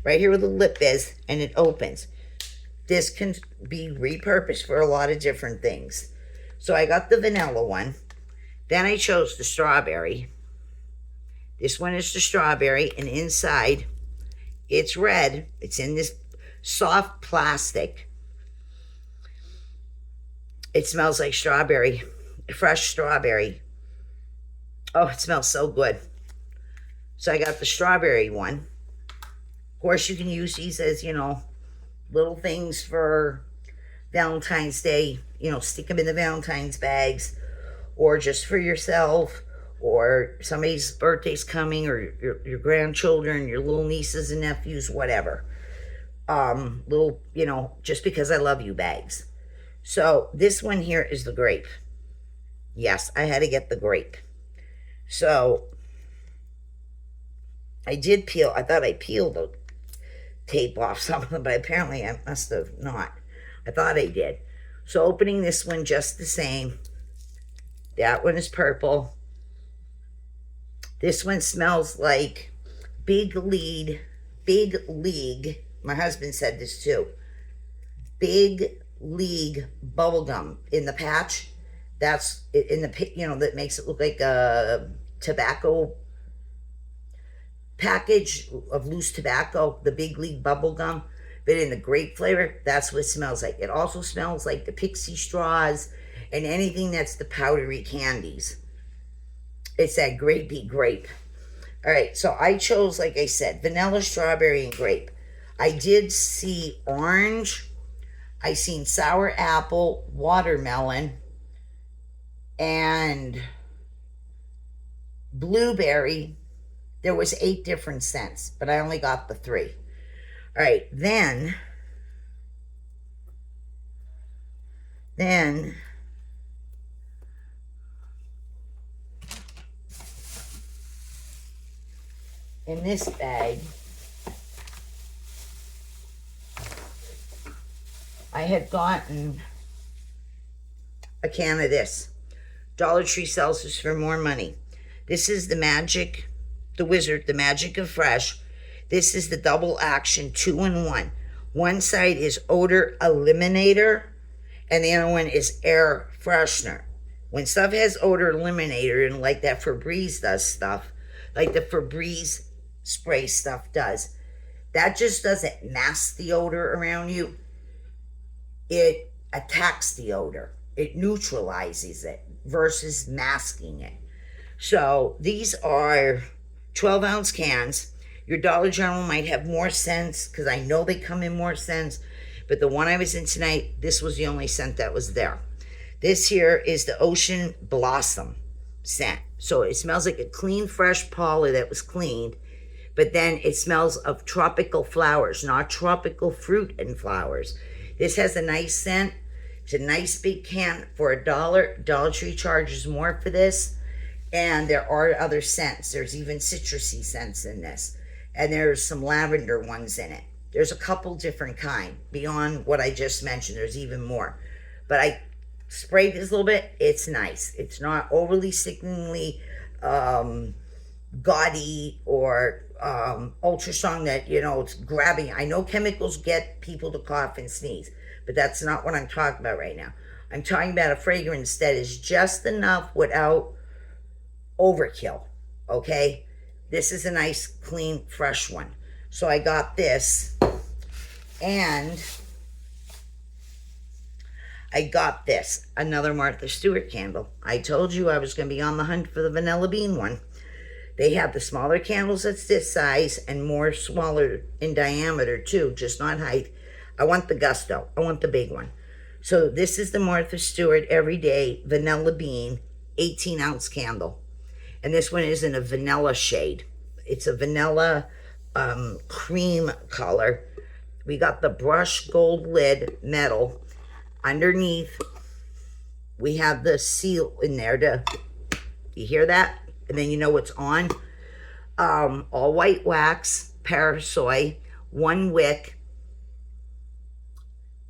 right here where the lip is, and it opens. This can be repurposed for a lot of different things. So I got the vanilla one. Then I chose the strawberry. This one is the strawberry, and inside it's red. It's in this soft plastic. It smells like strawberry, fresh strawberry. Oh, it smells so good. So I got the strawberry one. Of course, you can use these as, little things for Valentine's Day. Stick them in the Valentine's bags, or just for yourself, or somebody's birthday's coming, or your grandchildren, your little nieces and nephews, whatever. Little, just because I love you bags. So this one here is the grape. Yes, I had to get the grape. So I did peel. I thought I peeled the tape off some of them, but apparently I must have not. I thought I did. So opening this one just the same. That one is purple. This one smells like Big League. My husband said this too. Big League bubblegum in the patch. That's in the, that makes it look like a tobacco package of loose tobacco, the Big League bubblegum, but in the grape flavor. That's what it smells like. It also smells like the pixie straws and anything that's the powdery candies. It's that grapey grape. All right, so I chose, like I said, vanilla, strawberry, and grape. I did see orange. I seen sour apple, watermelon, and blueberry. There was 8 different scents, but I only got the 3. All right, then in this bag, I had gotten a can of this. Dollar Tree sells this for more money. This is the Magic of Fresh. This is the double action 2-in-1. One side is odor eliminator, and the other one is air freshener. When stuff has odor eliminator, and like that Febreze does stuff, like the Febreze spray stuff does, that just doesn't mask the odor around you. It attacks the odor. It neutralizes it versus masking it. So these are 12-ounce cans. Your Dollar General might have more scents, because I know they come in more scents, but the one I was in tonight, this was the only scent that was there. This here is the Ocean Blossom scent. So it smells like a clean, fresh poly that was cleaned, but then it smells of tropical flowers, not tropical fruit and flowers. This has a nice scent. It's a nice big can for $1. Dollar Tree charges more for this. And there are other scents. There's even citrusy scents in this. And there's some lavender ones in it. There's a couple different kind. Beyond what I just mentioned, there's even more. But I sprayed this a little bit. It's nice. It's not overly sickeningly gaudy or ultra strong that, it's grabbing. I know chemicals get people to cough and sneeze, but that's not what I'm talking about right now. I'm talking about a fragrance that is just enough without overkill. Okay, this is a nice, clean, fresh one. So I got this, and I got this, another Martha Stewart candle. I told you I was going to be on the hunt for the vanilla bean one. They have the smaller candles that's this size and more smaller in diameter too, just not height. I want the Gusto. I want the big one. So this is the Martha Stewart Everyday Vanilla Bean 18-ounce candle. And this one is in a vanilla shade. It's a vanilla cream color. We got the brushed gold lid metal. Underneath, we have the seal in there. You hear that? And then you know what's on. All white wax, Parasoy, 1 wick.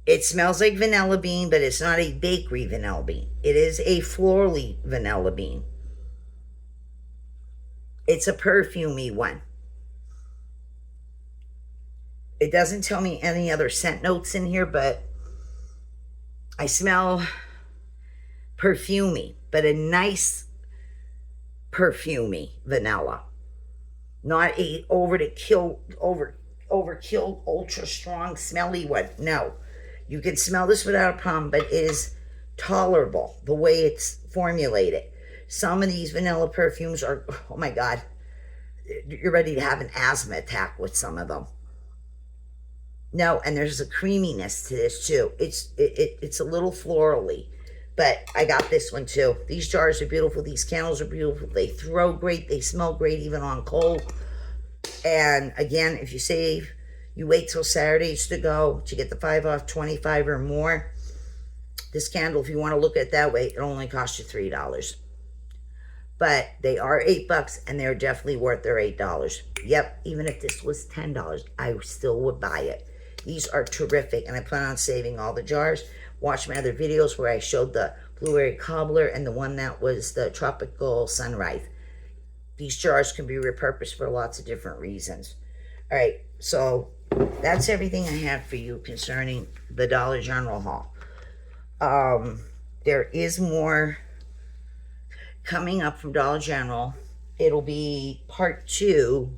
It smells like vanilla bean, but it's not a bakery vanilla bean. It is a florally vanilla bean. It's a perfumey one. It doesn't tell me any other scent notes in here, but I smell perfumey, but a nice perfumey vanilla. Not a overkill, ultra strong, smelly one. No. You can smell this without a problem, but it is tolerable the way it's formulated. Some of these vanilla perfumes are, oh my God, you're ready to have an asthma attack with some of them. No, and there's a creaminess to this too. It's a little florally, but I got this one too. These jars are beautiful. These candles are beautiful. They throw great. They smell great even on cold. And again, if you save, you wait till Saturdays to go to get the 5 off 25 or more. This candle, if you want to look at it that way, it only costs you $3. But they are $8 and they're definitely worth their $8. Yep, even if this was $10, I still would buy it. These are terrific, and I plan on saving all the jars. Watch my other videos where I showed the blueberry cobbler and the one that was the tropical sunrise. These jars can be repurposed for lots of different reasons. All right, so that's everything I have for you concerning the Dollar General haul. There is more coming up from Dollar General. It'll be part 2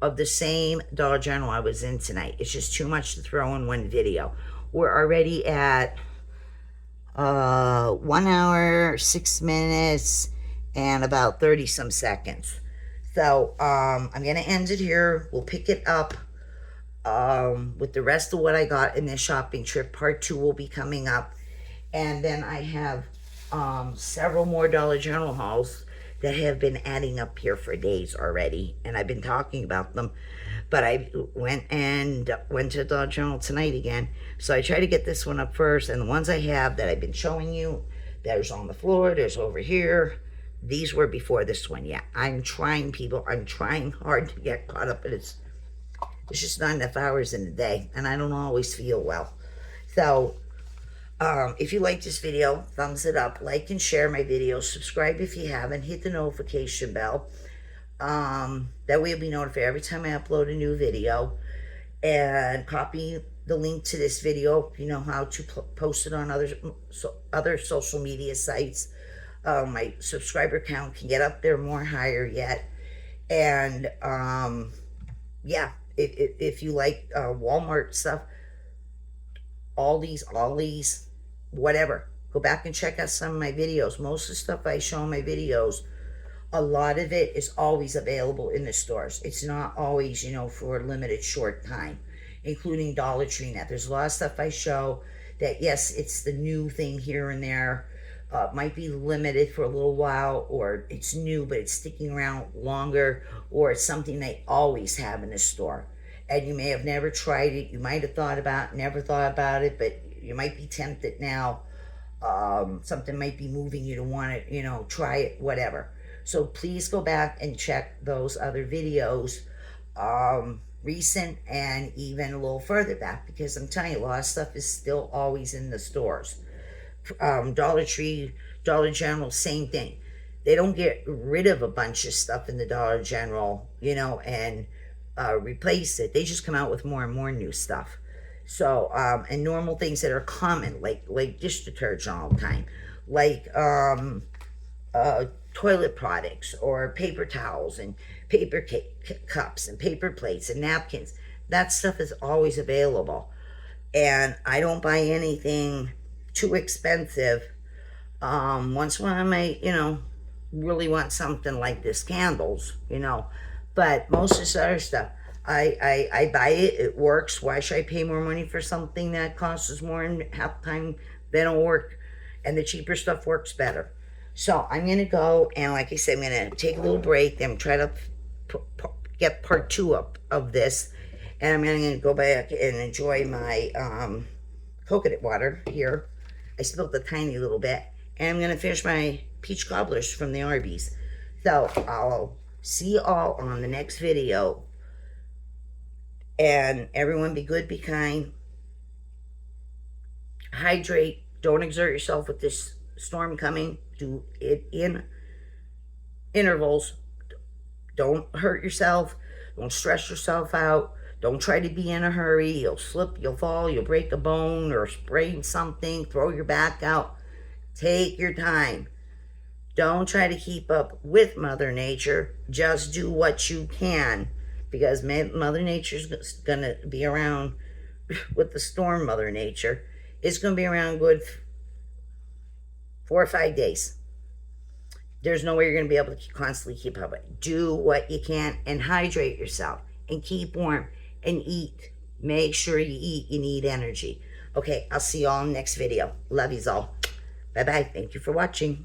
of the same Dollar General I was in tonight. It's just too much to throw in one video. We're already at 1 hour, 6 minutes, and about 30 some seconds. So I'm gonna end it here. We'll pick it up with the rest of what I got in this shopping trip. Part 2 will be coming up, and then I have several more Dollar General hauls that have been adding up here for days already, and I've been talking about them, but I went to Dollar General tonight again, so I try to get this one up first. And the ones I have that I've been showing you, there's on the floor, there's over here. These were before this one. Yeah, I'm trying, people. I'm trying hard to get caught up, but it's just not enough hours in the day, and I don't always feel well. So if you like this video, thumbs it up, like and share my videos, subscribe if you haven't, hit the notification bell. That way you'll be notified every time I upload a new video, and copy the link to this video if you know how to post it on other social media sites. My subscriber count can get up there more higher yet. And yeah, if you like Walmart stuff, Aldi's, whatever, go back and check out some of my videos. Most of the stuff I show in my videos, a lot of it is always available in the stores. It's not always, for a limited short time, including Dollar Tree Net. There's a lot of stuff I show that, yes, it's the new thing here and there. Might be limited for a little while, or it's new but it's sticking around longer, or it's something they always have in the store. And you may have never tried it. You might have never thought about it, but you might be tempted now. Something might be moving you to want to, try it, whatever. So please go back and check those other videos, recent and even a little further back, because I'm telling you, a lot of stuff is still always in the stores. Dollar Tree, Dollar General, same thing. They don't get rid of a bunch of stuff in the Dollar General, and replace it. They just come out with more and more new stuff. So and normal things that are common, like dish detergent all the time, like toilet products or paper towels and paper cups and paper plates and napkins. That stuff is always available. And I don't buy anything too expensive. Once when I might, really want something like this, candles, but most of this other stuff, I buy it, it works. Why should I pay more money for something that costs us more and half the time they don't work, and the cheaper stuff works better? So I'm going to go, and like I said, I'm going to take a little break, then try to get part 2 of this, and I'm going to go back and enjoy my coconut water here. I spilled a tiny little bit, and I'm going to finish my peach cobblers from the Arby's. So I'll see you all on the next video, and everyone be good, be kind, hydrate, don't exert yourself with this storm coming. Do it in intervals. Don't hurt yourself. Don't stress yourself out. Don't try to be in a hurry. You'll slip, you'll fall, you'll break a bone or sprain something, throw your back out. Take your time. Don't try to keep up with Mother Nature. Just do what you can, because Mother Nature's going to be around with the storm. Mother Nature is going to be around good 4 or 5 days. There's no way you're going to be able to constantly keep up with it. Do what you can and hydrate yourself and keep warm and eat. Make sure you eat. You need energy. Okay, I'll see you all in the next video. Love yous all. Bye-bye. Thank you for watching.